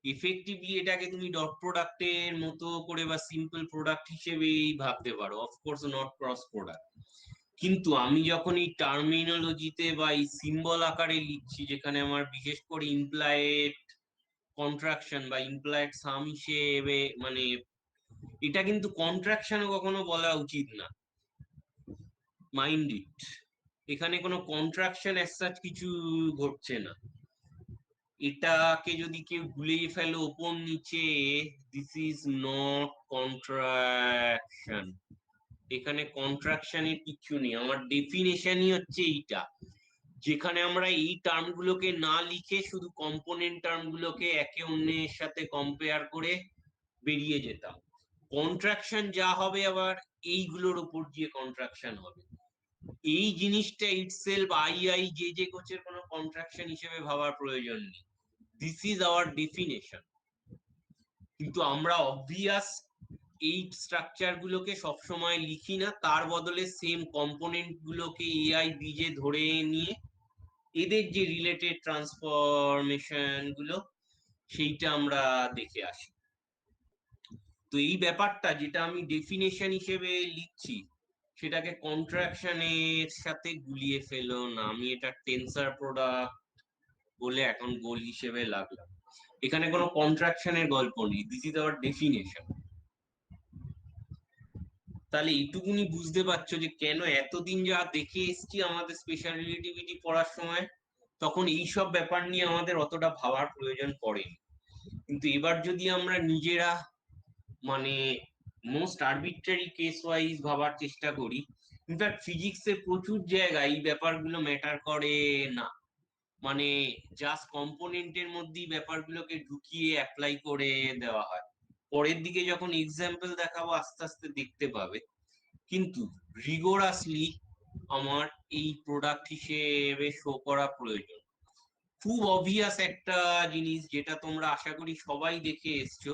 এফেক্টিভলি এটাকে তুমি ডট প্রোডাক্টের মতো করে বা সিম্পল প্রোডাক্ট হিসেবেই ভাবতে পারো, অফকোর্স নট ক্রস প্রোডাক্ট। কিন্তু আমি যখন এই টার্মিনোলজিতে বা এই সিম্বল আকারে লিখছি, যেখানে আমার বিশেষ করে ইমপ্লায়েড কন্ট্রাকশন বা ইমপ্লায়েড সাম হিসেবে মানে এটা কিন্তু কন্ট্রাকশন কখনো বলা উচিত না, মাইন্ড ইট। এখানে কোনো কন্ট্রাকশন অ্যাজ সাচ কিছু ঘটছে না। এটাকে যদি কেউ ভুলে ফেলো ওপর নিচে, দিস ইজ নট কন্ট্রাকশন। এখানে কন্ট্রাকশনের কিছু নেই, আমার ডেফিনেশনই হচ্ছে এইটা, যেখানে আমরা এই টার্ম গুলোকে না লিখে শুধু কম্পোনেন্ট টার্ম গুলোকে একে অন্যের সাথে কম্পেয়ার করে বেরিয়ে যেতাম। কন্ট্রাকশন যা হবে আবার এইগুলোর উপর দিয়ে কন্ট্রাকশন হবে। এই জিনিসটা ইটসেলফ আই যে কোচের কোনো কন্ট্রাকশন হিসেবে ভাবার প্রয়োজন নেই, দিস ইজ আওয়ার ডেফিনেশন। কিন্তু আমরা অবভিয়াস এই স্ট্রাকচার গুলোকে সবসময় লিখি না, তার বদলে সেম কম্পোনেন্ট গুলোকে এআই বিজে ধরে নিয়ে এদের যে রিলেটেড ট্রান্সফরমেশন গুলো সেইটা আমরা দেখে আসি। তো এই ব্যাপারটা যেটা আমি ডেফিনেশন হিসেবে লিখছি সেটাকে কন্ট্রাকশনের সাথে গুলিয়ে ফেলো না। আমি এটা টেন্সার প্রোডাক্ট বলে এখন গোল হিসেবে লাগলাম, এখানে কোনো কন্ট্রাকশনের গল্প নেই, দিস ইজ আওয়ার ডেফিনেশন। তাহলে এইটুকুনি বুঝতে পারছো যে কেন এতদিন যা দেখে এসছি আমাদের স্পেশাল রিলেটিভিটি পড়ার সময়, তখন এইসব ব্যাপার নিয়ে আমাদের অতটা ভাবার প্রয়োজন পড়েনি। কিন্তু এবার যদি আমরা নিজেরা মানে মোস্ট আরবিট্রারি কেস ওয়াইজ ভাবার চেষ্টা করি, ইনফ্যাক্ট ফিজিক্সের প্রচুর জায়গায় এই ব্যাপারগুলো ম্যাটার করে না, মানে জাস্ট কম্পোনেন্টের মধ্যেই ব্যাপারগুলোকে ঢুকিয়ে অ্যাপ্লাই করে দেওয়া হয়। পরের দিকে যখন এক্সাম্পল দেখাবো আস্তে আস্তে দেখতে পাবে। কিন্তু রিগোরাসলি আমার এই প্রোডাক্ট হিসেবে শো করা প্রয়োজন। খুব অবভিয়াস একটা জিনিস যেটা তোমরা আশা করি সবাই দেখে এসছো,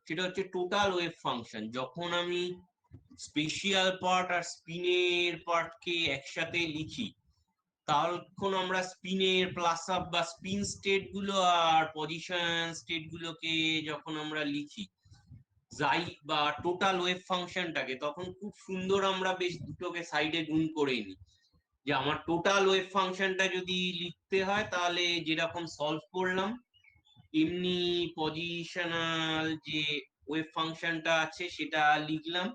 সেটা হচ্ছে টোটাল ওয়েভ ফাংশন। যখন আমি স্পেশিয়াল পার্ট আর স্পিনের পার্টকে একসাথে লিখি, তখন আমরা স্পিনের প্লাস আপ বা স্পিন স্টেট গুলো আর পজিশন স্টেট গুলোকে যখন আমরা লিখি যাই বা টোটাল ওয়েভ ফাংশনটাকে, তখন খুব সুন্দর আমরা বেশ দুটোকে সাইডে গুণ করে নিই। যে আমার টোটাল ওয়েভ ফাংশনটা যদি লিখতে হয় তাহলে যেরকম সলভ করলাম এমনি পজিশনাল যে ওয়েভ ফাংশনটা আছে সেটা লিখলাম,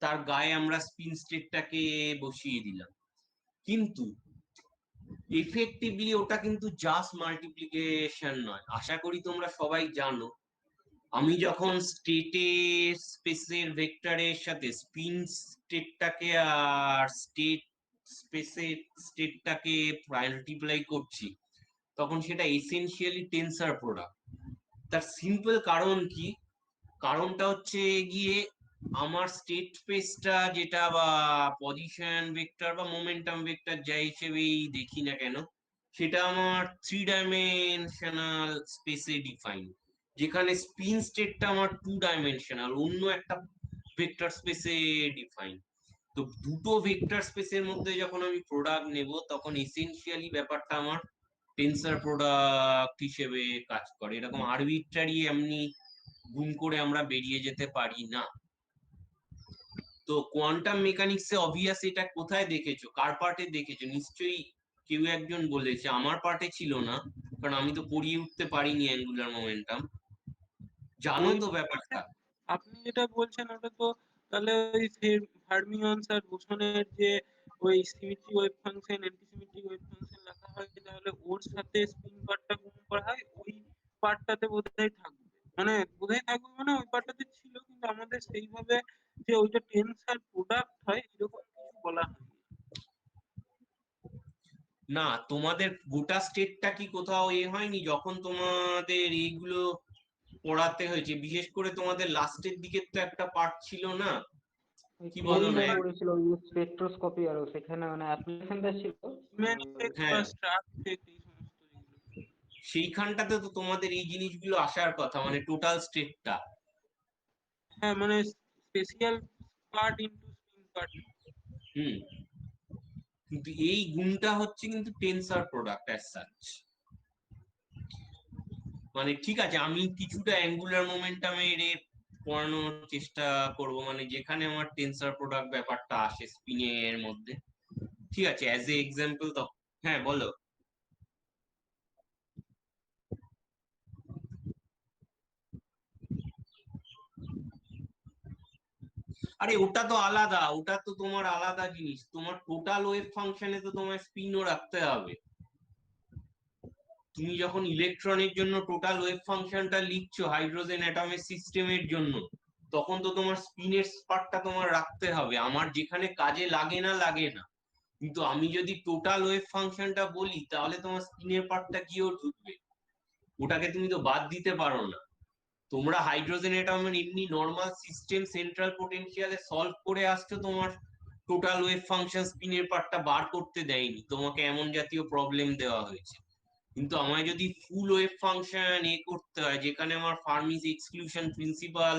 তার গায়ে আমরা স্পিন স্টেটটাকে বসিয়ে দিলাম। কিন্তু এফেক্টিভলি ওটা কিন্তু জাস্ট মাল্টিপ্লিকেশন নয়, আশা করি তোমরা সবাই জানো। আমি যখন স্টেটের স্পেসের ভেক্টরের সাথে স্পিন স্টেটটাকে আর স্টেট স্পেসের স্টেটটাকে মাল্টিপ্লাই করছি, তখন সেটা এসেনশিয়ালি টেন্সার প্রোডাক্ট। তার সিম্পল কারণ কি, কারণটা হচ্ছে গিয়ে আমার স্টেট স্পেসটা যেটা বা পজিশন ভেক্টর বা মোমেন্টাম ভেক্টর যা হিসেবেই দেখি না কেন, সেটা আমার থ্রি ডাইমেনশনাল স্পেসে ডিফাইন, যেখানে স্পিন স্টেটটা আমার টু ডাইমেনশনাল অন্য একটা ভেক্টর স্পেসে ডিফাইন। তো দুটো ভেক্টর স্পেসের মধ্যে যখন আমি প্রোডাক্ট নেব তখন এসেনশিয়ালি ব্যাপারটা আমার টেন্সর প্রোডাক্ট হিসেবে কাজ করে। এরকম আরবিট্রারি এমনি গুণ করে আমরা বেরিয়ে যেতে পারি না। তো কোয়ান্টাম মেকানিক্সে অবভিয়াস এটা কোথায় দেখেছো, কার পার্টে দেখেছো? নিশ্চয়ই কেউ একজন বলেছে, আমার পার্টে ছিল না, কারণ আমি তো পড়িয়ে উঠতে পারিনি অ্যাঙ্গুলার মোমেন্টাম। জানো ওই তো ব্যাপারটা? আপনি যেটা বলছেন ওটা তো তাহলে ওই ফার্মিয়ন্স আর বোসনের যে ওই symmetry wave function anti symmetry wave function লেখা হয়, তাহলে ওর সাথে স্পিন পার্টটা গুণ করা হয়, ওই পার্টটাতে বোধহয় থাকবে। মানে বোধহয় থাকবে মানে ওই পার্টটাতে ছিল, কিন্তু আমাদের সেইভাবে যে ওইটা টেন্সার প্রোডাক্ট হয় এরকম কিছু বলা হয়নি। না, তোমাদের গোটা স্টেটটা কি কোথাও হয়নি যখন তোমাদের এইগুলো পড়াতে হয়েছে? বিশেষ করে তোমাদের লাস্টের দিকের তো একটা পার্ট ছিল না, কি বলো না? পড়েছিল ওই স্পেকট্রোস্কোপি, আর সেখানে মানে অ্যাপ্লিকেশনটা ছিল। সিমেন্টেক্স বা হ্যাঁ, স্ট্রাক এই সমস্ত যেগুলো। সেইখানটাতে তো তোমাদের এই জিনিসগুলো আসার কথা, মানে টোটাল স্টেটটা। হ্যাঁ, মানে spatial part into spin part. হুম। কিন্তু এই গুণটা হচ্ছে কিন্তু টেন্সার প্রোডাক্ট অ্যাজ সাচ। মানে ঠিক আছে, আমি কিছুটা অ্যাঙ্গুলার মোমেন্টামের পড়ানোর চেষ্টা করব, মানে যেখানে আমার টেন্সার প্রোডাক্ট ব্যাপারটা আসে স্পিনের মধ্যে। ঠিক আছে, অ্যাজ এ এক্সাম্পল তো। হ্যাঁ, বলো। আরে ওটা তো আলাদা, ওটা তো তোমার আলাদা জিনিস। তোমার টোটাল ওয়েভ ফাংশনে তো তোমার স্পিনও রাখতে হবে। তুমি যখন ইলেকট্রনের জন্য টোটাল ওয়েভ ফাংশনটা লিখছো হাইড্রোজেন অ্যাটমের সিস্টেমের জন্য, তখন তো তোমার স্পিনের পার্টটা তোমার রাখতে হবে। আমার যেখানে কাজে লাগে না লাগে না, কিন্তু আমি যদি টোটাল ওয়েভ ফাংশনটা বলি তাহলে তোমার স্পিনের পার্টটা গিয়েও ঢুকবে। ওটাকে তুমি তো বাদ দিতে পারো না। তোমরা হাইড্রোজেন অ্যাটমের এমনি নর্মাল সিস্টেম সেন্ট্রাল পোটেনশিয়ালে সলভ করে আসছো, তোমার টোটাল ওয়েভ ফাংশন স্পিনের পার্টটা বার করতে দেয়নি, তোমাকে এমন জাতীয় প্রবলেম দেওয়া হয়েছে। কিন্তু আমায় যদি ফুল ওয়েভ ফাংশন করতে হয়, যেখানে আমার ফার্মিস এক্সক্লুশন প্রিন্সিপাল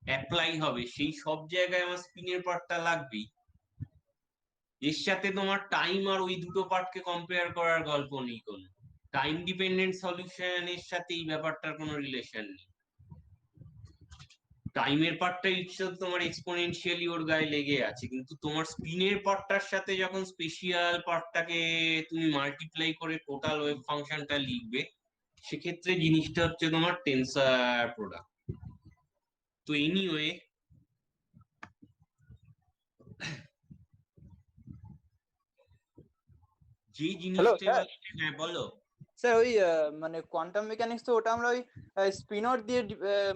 অ্যাপ্লাই হবে, সেই সব জায়গায় আমার স্পিনের পার্টটা লাগবেই। এর সাথে তোমার টাইম আর ওই দুটো পার্টকে কম্পেয়ার করার গল্প নেই কোনো। টাইম ডিপেন্ডেন্ট সলিউশনের সাথে এই ব্যাপারটার কোনো রিলেশন নেই। টাইমের পার্টটা ইচ্ছে তোমার এক্সপোনেনশিয়ালি ওর গায়ে লেগে আছে, কিন্তু তোমার স্পিনের পার্টটার সাথে যখন স্পেশিয়াল পার্টটাকে তুমি মাল্টিপ্লাই করে টোটাল ওয়েভ ফাংশনটা লিখবে, সেক্ষেত্রে জিনিসটা হচ্ছে তোমার টেন্সার প্রোডাক্ট। তো এনিওয়ে, যে হ্যালো জিনিসটা, স্যার। হ্যাঁ বলো। স্যার ওই মানে কোয়ান্টাম মেকানিক্স তো ওটা আমরা ওই স্পিনর দিয়ে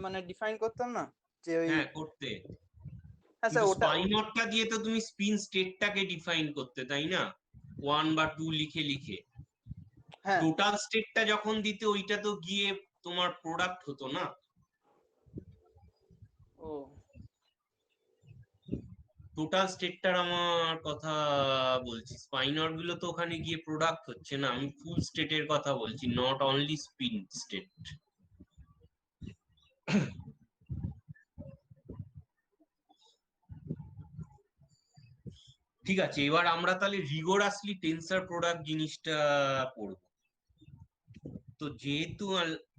মানে ডিফাইন করতাম না, যে ওই। হ্যাঁ, করতে। হ্যাঁ কিন্তু স্যার ওটা। স্পাইনরটা দিয়ে তো তুমি স্পিন স্টেটটাকে ডিফাইন করতে, তাই না? 1 বা 2 লিখে লিখে হ্যাঁ। টোটাল স্টেটটা যখন দিতে, ওইটা তো গিয়ে তোমার প্রোডাক্ট হতো না। ও টোটাল স্টেটটার আমার কথা বলছি, স্পাইনর গুলো তো ওখানে গিয়ে প্রোডাক্ট হচ্ছে না। আমি ফুল স্টেটের কথা বলছি, নট অনলি স্পিন স্টেট। ঠিক আছে, এবার আমরা তাহলে রিগোরাসলি টেন্সর প্রোডাক্ট জিনিসটা পড়বো। তো যেহেতু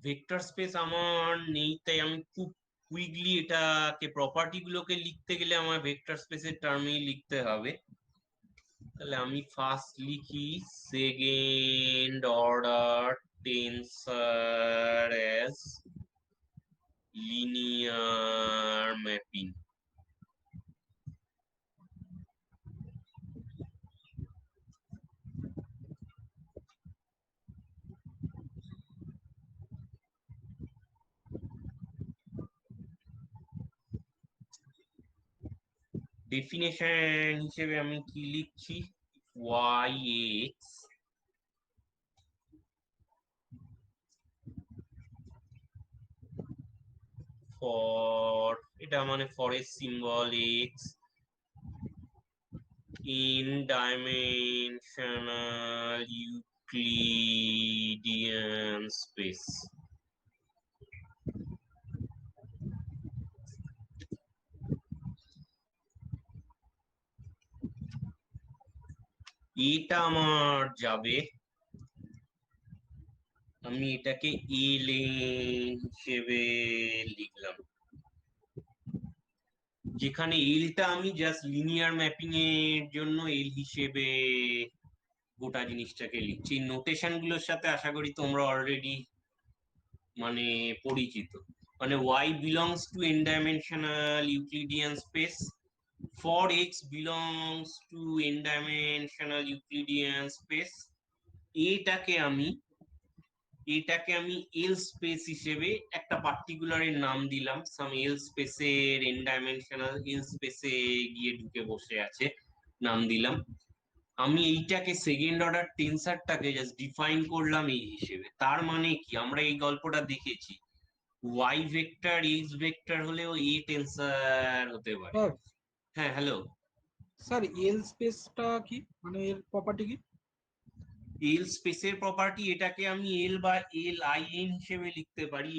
ভেক্টর স্পেস আমার নেই, তাই আমি খুব কুইকলি এটাকে প্রপার্টি গুলোকে লিখতে গেলে আমার ভেক্টর স্পেসের টার্মেই লিখতে হবে। তাহলে আমি ফার্স্ট লিখি second order tensor as linear mapping. Definition হিসেবে আমি কি লিখছি? y(x) ফর, এটা মানে ফরের symbol x in dimensional Euclidean space. এটা আমার যাবে, আমি এটাকে এল হিসেবে লিখলাম, যেখানে এলটা আমি জাস্ট লিনিয়ার ম্যাপিং এর জন্য এল হিসেবে গোটা জিনিসটাকে লিখছি। নোটেশন গুলোর সাথে আশা করি তোমরা অলরেডি মানে পরিচিত। মানে y belongs to n dimensional Euclidean space for x belongs to n dimensional Euclidean space, এটাকে আমি এল স্পেস হিসেবে একটা পার্টিকুলার এর নাম দিলাম, সাম এল স্পেসের এন ডাইমেনশনাল এল স্পেসে গিয়ে ঢুকে বসে আছে নাম দিলাম। আমি এইটাকে সেকেন্ড অর্ডার টেন্সারটাকে জাস্ট ডিফাইন করলাম এই হিসেবে। তার মানে কি, আমরা এই গল্পটা দেখেছি ওয়াই ভেক্টর এক্স ভেক্টর হলেও এ টেন্সার হতে পারে। স্যার হ্যাঁ হ্যালো। স্যার এল স্পেসটা কি, মানে এর প্রপার্টি কি? এল স্পেসের প্রপার্টি, এটাকে আমি এল বা এল আই এন হিসেবে লিখতে পারি।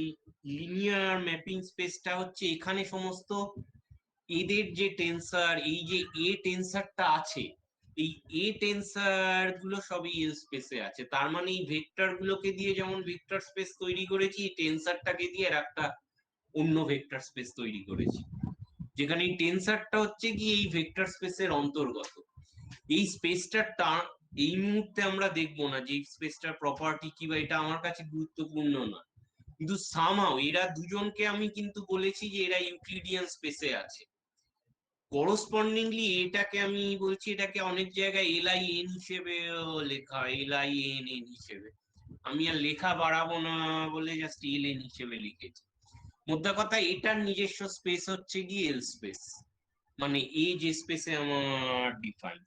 লিনিয়ার ম্যাপিং স্পেসটা হচ্ছে এখানে সমস্ত এদের যে টেন্সার, এই যে এ টেন্সারটা আছে, এই এ টেন্সার গুলো সবই এল স্পেসে আছে। তার মানে এই ভেক্টর গুলোকে দিয়ে যেমন ভেক্টর স্পেস তৈরি করেছি, এই টেন্সারটাকে দিয়ে আর একটা অন্য ভেক্টর স্পেস তৈরি করেছি, যেখানে এই টেন্সারটা হচ্ছে কি এই ভেক্টর স্পেসের অন্তর্গত। এই স্পেসটা এই মুহূর্তে আমরা দেখবো না যে স্পেসটার প্রপার্টি কি, বা এটা আমার কাছে গুরুত্বপূর্ণ না, কিন্তু সামহাও এরা দুজনকে আমি কিন্তু বলেছি যে এরা ইউক্লিডিয়ান স্পেসে আছে। করসপন্ডিংলি এটাকে আমি বলছি, এটাকে অনেক জায়গায় এল আই এন হিসেবে লেখা, এল আই এন এন হিসেবে। আমি আর লেখা বাড়াবো না বলে জাস্ট এল এন হিসেবে লিখেছি। মোদ্দা কথা, এটার নিজস্ব স্পেস হচ্ছে কি এল স্পেস, মানে এই যে স্পেসে আমার ডিফাইন।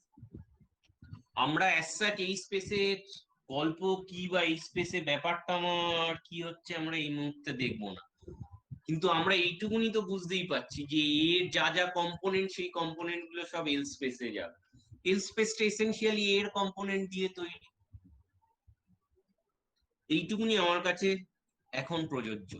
আমরা অ্যাজ সাচ এই স্পেসের গল্প কি বা এই স্পেসে ব্যাপারটা আমার কি হচ্ছে আমরা এই মুহূর্তে দেখবো না, কিন্তু আমরা এইটুকুনি তো বুঝতেই পারছি যে এর যা যা কম্পোনেন্ট, সেই কম্পোনেন্ট গুলো সব এল স্পেসে যাবে। এল স্পেসটা এসেনশিয়ালি এর কম্পোনেন্ট দিয়ে তৈরি, এইটুকুনি আমার কাছে এখন প্রযোজ্য।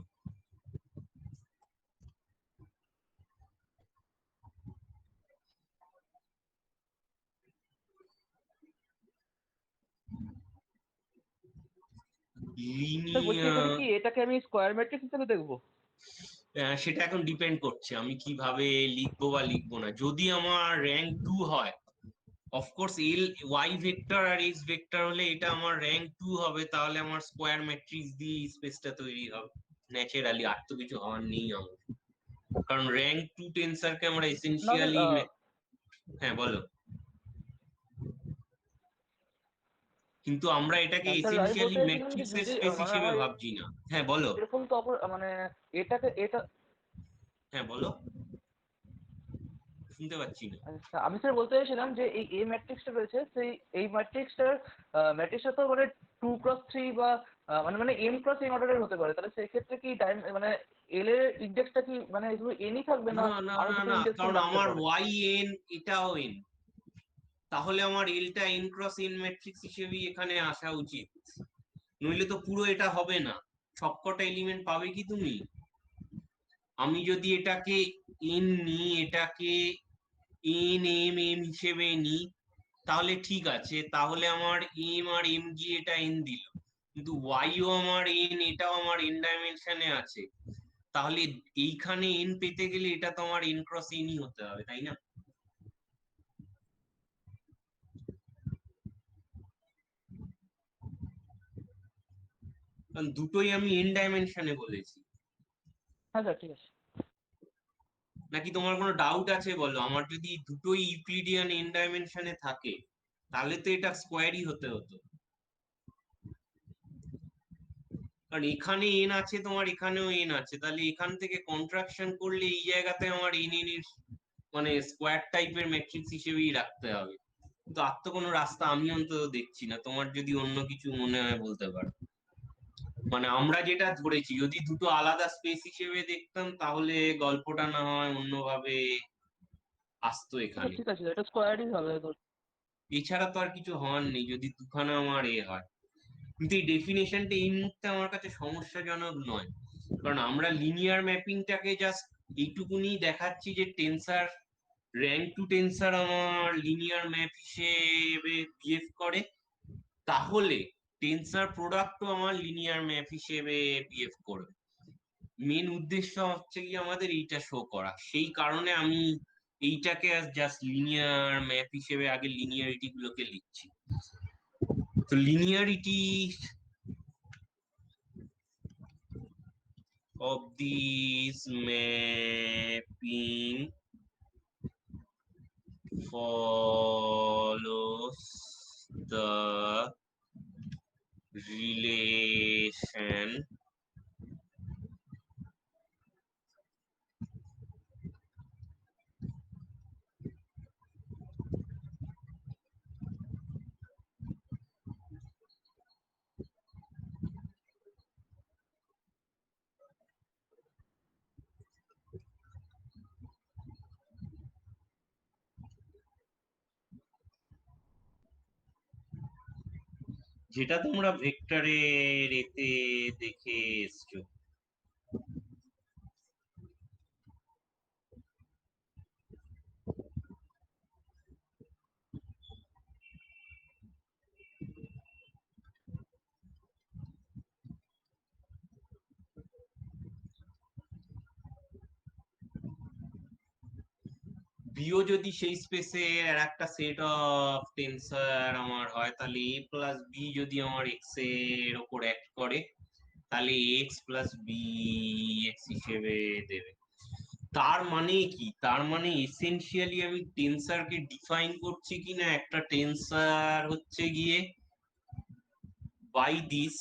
স্যার বলছি এখানে লিনিয়ার, কি এটাকে আমি স্কোয়ার ম্যাট্রিক্স হিসেবে দেখবো? সেটা এখন ডিপেন্ড করছে আমি কিভাবে লিখবো বা লিখবো না। যদি আমার র্যাঙ্ক 2 হয়, অফকোর্স এল ওয়াই ভেক্টর আর এক্স ভেক্টর হলে এটা আমার র্যাঙ্ক 2 হবে, তাহলে আমার স্কোয়ার ম্যাট্রিক্স দিয়ে স্পেসটা তৈরি হবে ন্যাচারালি, আর তো কিছু হওয়ার নেই আমার, কারণ র্যাঙ্ক 2 টেন্সারকে আমরা না এসেনশিয়ালি। হ্যাঁ বলো। কিন্তু আমরা এটাকে স্যার আমি এসেনশিয়ালি বলতে চাইছিলাম যে ম্যাট্রিক্সের যদি স্পেস মানে হিসেবে হয় ভাবছি না। হ্যাঁ বলো। এরকম তো মানে এটা হ্যাঁ বলো, শুনতে পাচ্ছি না। আচ্ছা, আমি স্যার বলতে চাইছিলাম যে এই এ ম্যাট্রিক্সটা রয়েছে, সেই এই ম্যাট্রিক্সটা তো মানে 2x3 বা মানে মানে m×n অর্ডারের হতে পারে, তাহলে সেই ক্ষেত্রে কি মানে এল এর ইন্ডেক্সটা কি মানে শুধু nই থাকবে, না না না আরো না দুটো না, ইন্ডেক্স কারণ থাকতে আমার পারে? ওয়াই এন এটাও এন, তাহলে আমার এলটা এন ক্রস এন ম্যাট্রিক্স হিসেবেই এখানে আসা উচিত, নইলে তো পুরো এটা হবে না। সবকটা এলিমেন্ট পাবে কি তুমি? আমি যদি এটাকে এন নিই, এটাকে এন এম এম হিসেবে নিই, তাহলে ঠিক আছে, তাহলে আমার এম আর এম গিয়ে এটা এন দিল, কিন্তু ওয়াইও আমার এন, এটাও আমার এন ডাইমেনশনে আছে, তাহলে এইখানে এন পেতে গেলে এটা তো আমার এন ক্রস এনই হতে হবে, তাই না? কারণ দুটোই আমি এন ডাইমেনশনে বলেছি। হ্যাঁ স্যার ঠিক আছে। নাকি তোমার কোনো ডাউট আছে বলো? আমার যদি দুটোই ইউক্লিডিয়ান এন ডাইমেনশনে থাকে, তাহলে তো এটা স্কোয়ারই হতে হতো, কারণ এখানে এন আছে তোমার, এখানেও এন আছে, তাহলে এখান থেকে কন্ট্রাকশন করলে এই জায়গাতে আমার এন এন এর মানে স্কোয়ার টাইপের ম্যাট্রিক্স হিসেবেই রাখতে হবে। কিন্তু আর তো কোনো রাস্তা আমি অন্তত দেখছি না, তোমার যদি অন্য কিছু মনে হয় বলতে পারো। মানে আমরা যেটা ধরেছি, যদি দুটো আলাদা স্পেস হিসেবে দেখতাম তাহলে গল্পটা না হয় অন্যভাবে আসতো আচ্ছা এখানে। ঠিক আছে, এটা স্কোয়ারই হবে তো। এছাড়া তো আর কিছু হওয়ার নেই যদি দুখানা আমার এ হয়। কিন্তু এই ডেফিনেশনটা এই মুহূর্তে আমার কাছে সমস্যাজনক নয়, কারণ আমরা লিনিয়ার ম্যাপিংটাকে জাস্ট এইটুকুনি দেখাচ্ছি যে টেন্সার র্যাঙ্ক 2 টেন্সার আমার লিনিয়ার ম্যাপ হিসেবে বিহেভ করে, তাহলে টেন্সার প্রোডাক্টও আমার লিনিয়ার ম্যাপ হিসেবে বিহেভ করবে। মেন উদ্দেশ্য হচ্ছে কি আমাদের এইটা শো করা, সেই কারণে আমি এইটাকে জাস্ট লিনিয়ার ম্যাপ হিসেবে আগে লিনিয়ারিটি গুলোকে লিখছি। তো linearity of this mapping follows the relation যেটা তোমরা ভেক্টরের এতে দেখে এসছো। বিও যদি সেই স্পেসে আর একটা সেট অফ টেন্সর আমার হয়, তাহলে এ প্লাস বি যদি আমার এক্স এর ওপর অ্যাক্ট করে, তাহলে এক্স প্লাস বি এক্স হিসেবে দেবে। তার মানে কি? তার মানে এসেনশিয়ালি আমি টেন্সরকে ডিফাইন করছি কিনা, একটা টেন্সর হচ্ছে গিয়ে by this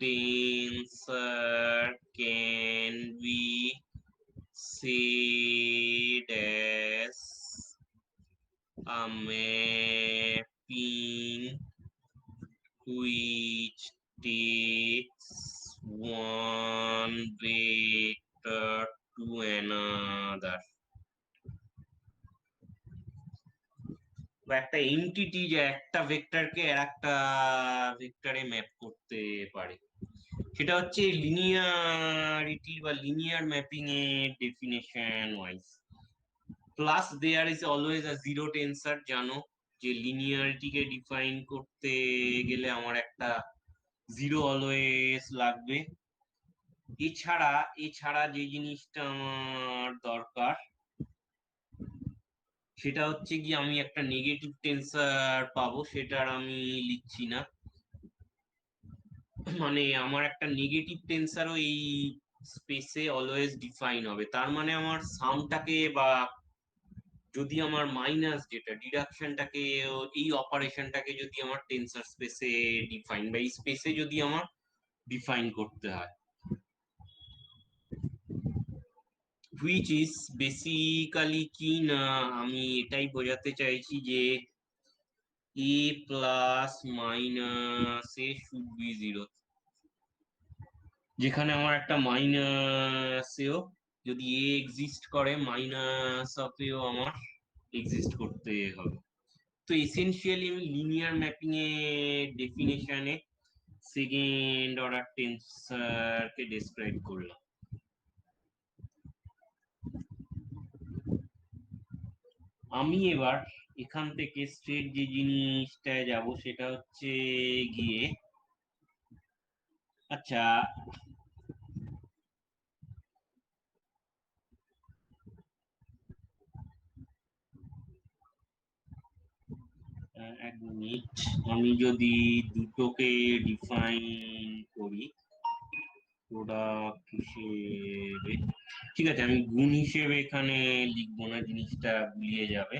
tensor can be said as a mapping which takes one vector to another. বা একটা এন্টিটি যে একটা ভেক্টরকে আর একটা ভেক্টরে ম্যাপ করতে পারে, সেটা হচ্ছে লিনিয়ারিটি বা লিনিয়ার ম্যাপিং এর definition wise. Plus there is always a zero tensor. জানো যে লিনিয়ারিটিকে ডিফাইন করতে গেলে আমার একটা জিরো অলওয়েজ লাগবে। এছাড়া এছাড়া যে জিনিসটা আমার দরকার সেটা হচ্ছে কি, আমি একটা নেগেটিভ টেন্সর পাবো, সেটার আমি লিখছি না। মানে আমার একটা নেগেটিভ টেন্সরও এই স্পেসে অলওয়েজ ডিফাইন হবে। তার মানে আমার সামটাকে বা যদি আমার মাইনাস যেটা ডিডাকশনটাকে, এই অপারেশনটাকে যদি আমার টেন্সর স্পেসে ডিফাইন বা এই স্পেসে যদি আমার ডিফাইন করতে হয়, হুইচ ইজ বেসিক্যালি কি না, আমি এটাই বোঝাতে চাইছি যে A plus minus A should be zero. যেখানে আমার একটা মাইনাসেও যদি এ এক্সিস্ট করে, মাইনাস অফ এও আমার এক্সিস্ট করতে হবে। তো এসেনশিয়ালি আমি লিনিয়ার ম্যাপিং এর ডেফিনেশনে সেকেন্ড অর্ডার টেন্সরকে ডেসক্রাইব করলাম। আমি এবার এখান থেকে স্ট্রেট যে জিনিসটায় যাব সেটা হচ্ছে গিয়ে, আচ্ছা এক মিনিট, আমি যদি দুটোকে ডিফাইন করি প্রোডাক্ট হিসেবে, ঠিক আছে আমি গুণ হিসেবে এখানে লিখবো না, জিনিসটা গুলিয়ে যাবে।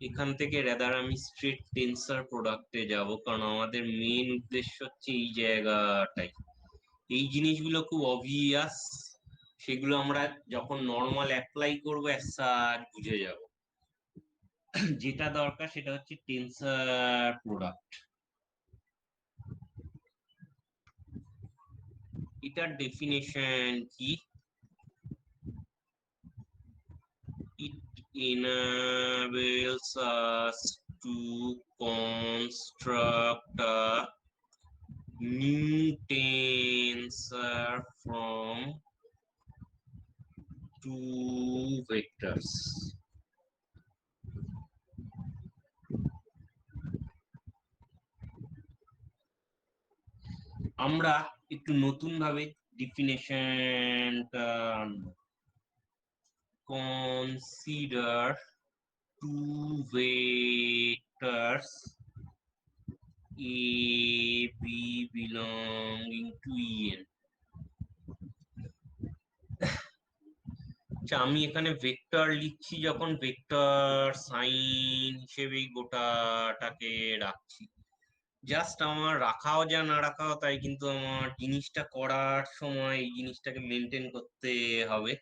এখান থেকে রেদার আমি স্ট্রেট টেন্সর প্রোডাক্টে যাব, কারণ আমাদের মেন উদ্দেশ্য হচ্ছে এই জায়গাটাই। এই জিনিসগুলো খুব অবভিয়াস, সেগুলো আমরা যখন নর্মাল অ্যাপ্লাই করবো অ্যাসার বুঝে যাব। যেটা দরকার সেটা হচ্ছে টেন্সর প্রোডাক্ট। এটার ডেফিনেশন কি? It enables us to construct a new tensor from two vectors. আমরা একটু নতুন ভাবে definition consider two vectors A, B belonging to En. আচ্ছা, আমি এখানে ভেক্টর লিখছি যখন ভেক্টর সাইন হিসেবে গোটাটাকে রাখছি। জাস্ট আমার রাখাও যা না রাখাও তাই, কিন্তু আমার জিনিসটা করার সময় এই জিনিসটাকে মেনটেন করতে হবে।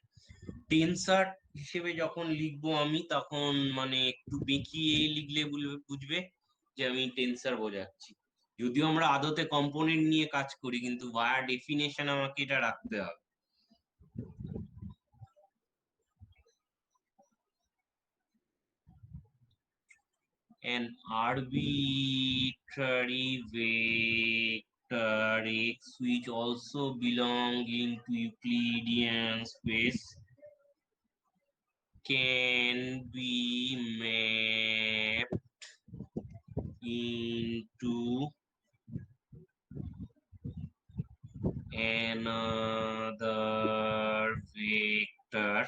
টেনসার হিসেবে যখন লিখবো আমি, তখন মানে একটু বেঁকিয়ে লিখলে বুঝবে যে আমি টেনসার বোঝাচ্ছি। যদিও আমরা আদতে কম্পোনেন্ট নিয়ে কাজ করি, কিন্তু ভায়া ডেফিনেশন আমাকে এটা রাখতে হবে। An arbitrary vector x which also belonging to Euclidean space can be mapped into another vector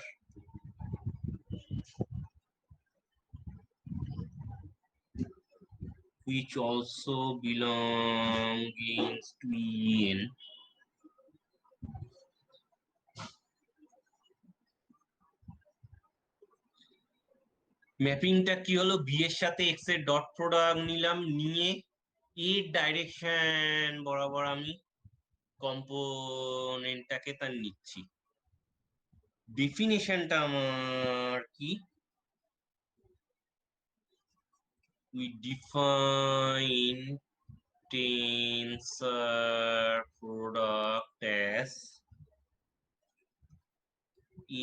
which also belongs to En. ম্যাপিংটা কি হলো, বি এর সাথে এক্স এর ডট প্রোডাক্ট নিলাম, নিয়ে এর ডাইরেকশন বরাবর আমি কম্পোনেন্টটাকে তার নিচ্ছি। ডেফিনেশনটা আমার কি, we define tensor product as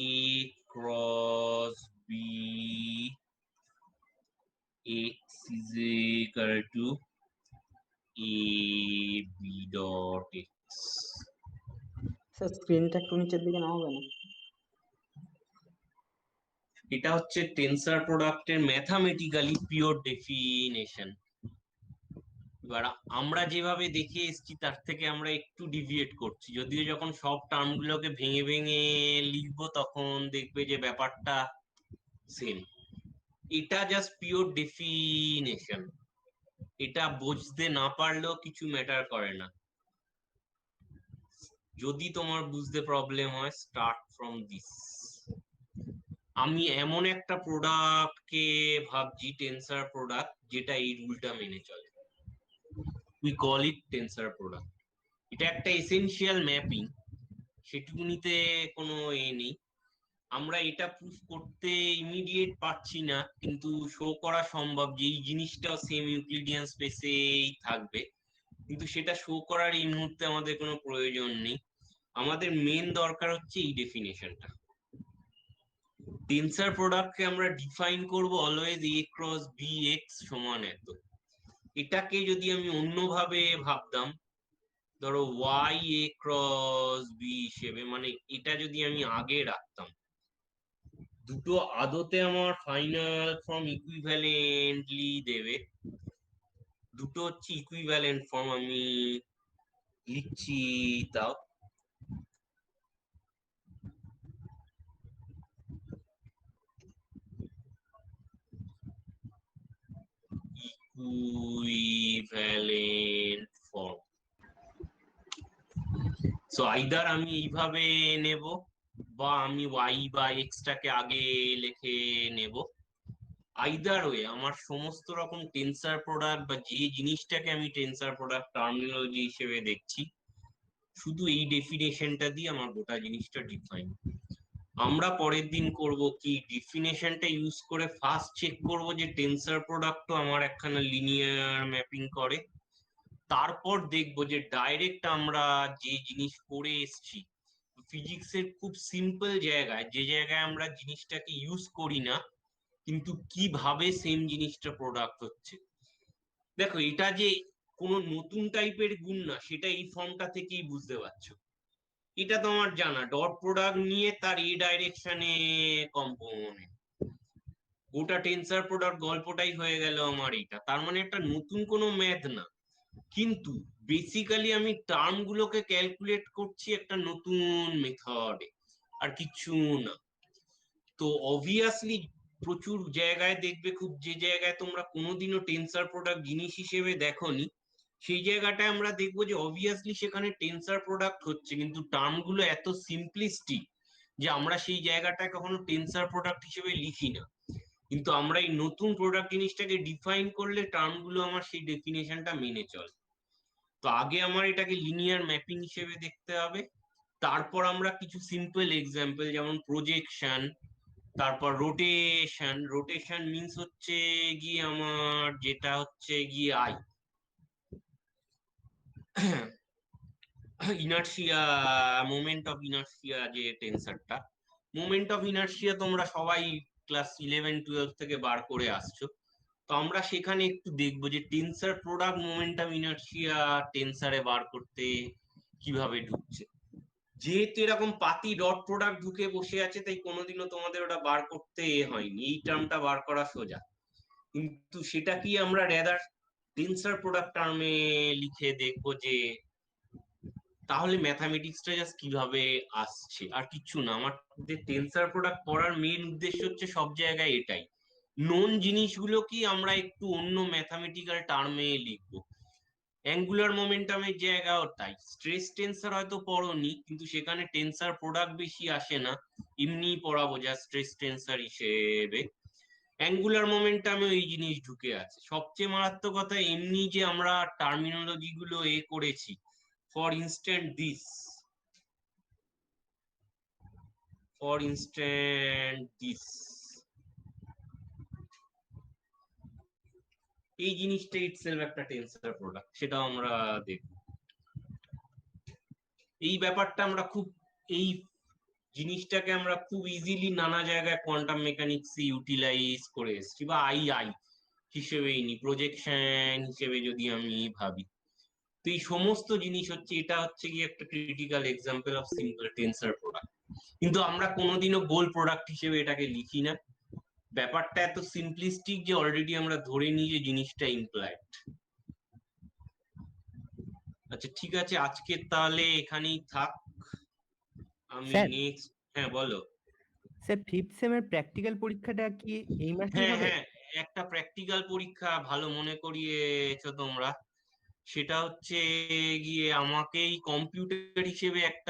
A cross B x is equal to A B dot x. Sir স্ক্রিনটা একটু নিচের দিকে নামাবে না? এটা হচ্ছে টেনসর প্রোডাক্টের ম্যাথামেটিক্যালি পিওর ডেফিনেশন। এবার আমরা যেভাবে দেখে এসেছি তার থেকে আমরা একটু ডিভিয়েট করছি, যদিও যখন সব টার্মগুলোকে ভেঙে ভেঙে লিখবো তখন দেখবে যে ব্যাপারটা সেম। এটা জাস্ট পিওর ডেফিনেশন, এটা বুঝতে না পারলেও কিছু ম্যাটার করে না। যদি তোমার বুঝতে প্রবলেম হয়, স্টার্ট ফ্রম দিস। আমি এমন একটা প্রোডাক্টকে ভাবছি টেনসর প্রোডাক্ট, যেটা এই রুলটা মেনে চলে। We call it tensor product. এটা একটা এসেনশিয়াল ম্যাপিং, সেটুকুনিতে কোনো নেই। আমরা এটা প্রুফ করতে ইমিডিয়েট পারছি না, কিন্তু শো করা সম্ভব যে এই জিনিসটাও সেম ইউক্লিডিয়ান স্পেসেই থাকবে, কিন্তু সেটা শো করার এই মুহূর্তে আমাদের কোনো প্রয়োজন নেই। আমাদের মেন দরকার হচ্ছে এই ডেফিনেশনটা। টেনসর প্রোডাক্টকে আমরা ডিফাইন করব always a cross B X সমান এত। এটাকে যদি আমি অন্যভাবে ভাবতাম, ধরো y a ক্রস বি হিসেবে, মানে এটা যদি আমি আগে রাখতাম, দুটো আদতে আমার ফাইনাল ফর্ম ইকুইভ্যালেন্টলি দেবে। দুটো হচ্ছে ইকুইভ্যালেন্ট ফর্ম, আমি লিখছি তাও। Equivalent form. সো আইদার আমি এইভাবে নেব, বা আমি y বা x টাকে আগে লিখে নেব। আইদার ওয়ে আমার সমস্ত রকম টেনসর প্রোডাক্ট বা যে জিনিসটাকে আমি টেনসর প্রোডাক্ট টার্মিনোলজি হিসেবে দেখছি, শুধু এই ডেফিনেশনটা দিয়ে আমার গোটা জিনিসটা ডিফাইন। আমরা পরের দিন করব কি, ডেফিনেশনটা ইউজ করে ফার্স্ট চেক করব যে টেনসর প্রোডাক্টও আমার একখানা লিনিয়ার ম্যাপিং করে। তারপর দেখবো যে ডাইরেক্ট আমরা যে জিনিস করে এসছি ফিজিক্সের খুব সিম্পল জায়গায়, যে জায়গায় আমরা জিনিসটাকে ইউজ করি না, কিন্তু কিভাবে সেম জিনিসটা প্রোডাক্ট হচ্ছে। দেখো, এটা যে কোনো নতুন টাইপের গুণ না, সেটা এই ফর্মটা থেকেই বুঝতে পারছো। এটা তোমার জানা, ডট প্রোডাক্ট নিয়ে তার এই ডাইরেকশনে কম্পোনেন্ট, গোটা টেনসর প্রোডাক্ট গল্পটাই হয়ে গেল আমার। এটা তার মানে একটা নতুন কোনো ম্যাথ না, কিন্তু বেসিক্যালি আমি টার্ম গুলোকে ক্যালকুলেট করছি একটা নতুন মেথডে, আর কিছু না। তো অবভিয়াসলি প্রচুর জায়গায় দেখবে, খুব যে জায়গায় তোমরা কোনোদিনও টেন্সার প্রোডাক্ট জিনিস হিসেবে দেখোনি, সেই জায়গাটায় আমরা দেখবো যে অবভিয়াসলি সেখানে টেন্সার প্রোডাক্ট হচ্ছে, কিন্তু টার্ম গুলো এত সিম্পলিস্টিক যে আমরা সেই জায়গাটায় কখনো টেন্সার প্রোডাক্ট হিসেবে লিখি না। কিন্তু আমরা এই নতুন প্রোডাক্ট জিনিসটাকে ডিফাইন করলে টার্ম গুলো আমার সেই ডেফিনেশনটা মেনে চলে। তো আগে আমার এটাকে লিনিয়ার ম্যাপিং হিসেবে দেখতে হবে, তারপর আমরা কিছু সিম্পল এক্সাম্পল যেমন প্রজেকশন, তারপর রোটেশন। রোটেশন মিন্স হচ্ছে গিয়ে আমার যেটা হচ্ছে গিয়ে I inertia, moment of inertia, যে টেন্সারটা মোমেন্ট অফ ইনার্সিয়া তোমরা সবাই ক্লাস 11-12 থেকে বার করে আসছো। তো আমরা সেখানে একটু দেখবো যে টেন্সার প্রোডাক্ট মোমেন্টাম ইনার্সিয়া টেন্সারে বার করতে কিভাবে ঢুকছে। যেহেতু এরকম পাতি ডট প্রোডাক্ট ঢুকে বসে আছে, তাই কোনোদিনও তোমাদের ওটা বার করতে হয়নি, এই টার্মটা বার করা সোজা। কিন্তু সেটা কি আমরা রেদার টেন্সার প্রোডাক্ট টার্মে লিখে দেখবো যে তাহলে ম্যাথামেটিক্সটা জাস্ট কিভাবে আসছে, আর কিচ্ছু না। আমার টেন্সার প্রোডাক্ট পড়ার মেন উদ্দেশ্য হচ্ছে সব জায়গায় এটাই, নোন জিনিসগুলো কি আমরা একটু অন্য ম্যাথামেটিক্যাল টার্মে লিখবো। অ্যাঙ্গুলার মোমেন্টামের জায়গাও তাই। স্ট্রেস টেন্সার হয়তো পড়োনি, কিন্তু সেখানে টেন্সার প্রোডাক্ট বেশি আসে না, এমনিই পড়াবো যা স্ট্রেস টেন্সার হিসেবে। অ্যাঙ্গুলার মোমেন্টামে এই জিনিস ঢুকে আছে। সবচেয়ে মারাত্মক কথা, এমনি যে আমরা টার্মিনোলজি গুলো করেছি, for instant this, for instant this, এই জিনিসটা ইটসেলফ একটা টেন্সার প্রোডাক্ট, সেটাও আমরা দেখব। এই ব্যাপারটা আমরা খুব, এই জিনিসটাকে আমরা খুব ইজিলি নানা জায়গায় কোয়ান্টাম মেকানিক্সে ইউটিলাইজ করে এসেছি, বা আই আই হিসেবেই নি, প্রজেকশন হিসেবে যদি আমি ভাবি। তো এই সমস্ত জিনিস হচ্ছে, এটা হচ্ছে কি একটা critical example of simple tensor product. কিন্তু আমরা কোনোদিনও গোল প্রোডাক্ট হিসেবে এটাকে লিখি না। ব্যাপারটা এত সিম্পলিস্টিক যে অলরেডি আমরা ধরে নিই যে জিনিসটা ইমপ্লাইড। আচ্ছা ঠিক আছে, আজকে তাহলে এখানেই থাক। আমি স্যার নেক্সট, হ্যাঁ বলো। স্যার ফিফথ সেমের প্র্যাকটিক্যাল পরীক্ষাটা কি এই মাসেই হ্যাঁ হবে? হ্যাঁ, একটা প্র্যাকটিক্যাল পরীক্ষা ভালো মনে করিয়েছো তোমরা। সেটা হচ্ছে গিয়ে আমাকেই কম্পিউটার হিসেবে একটা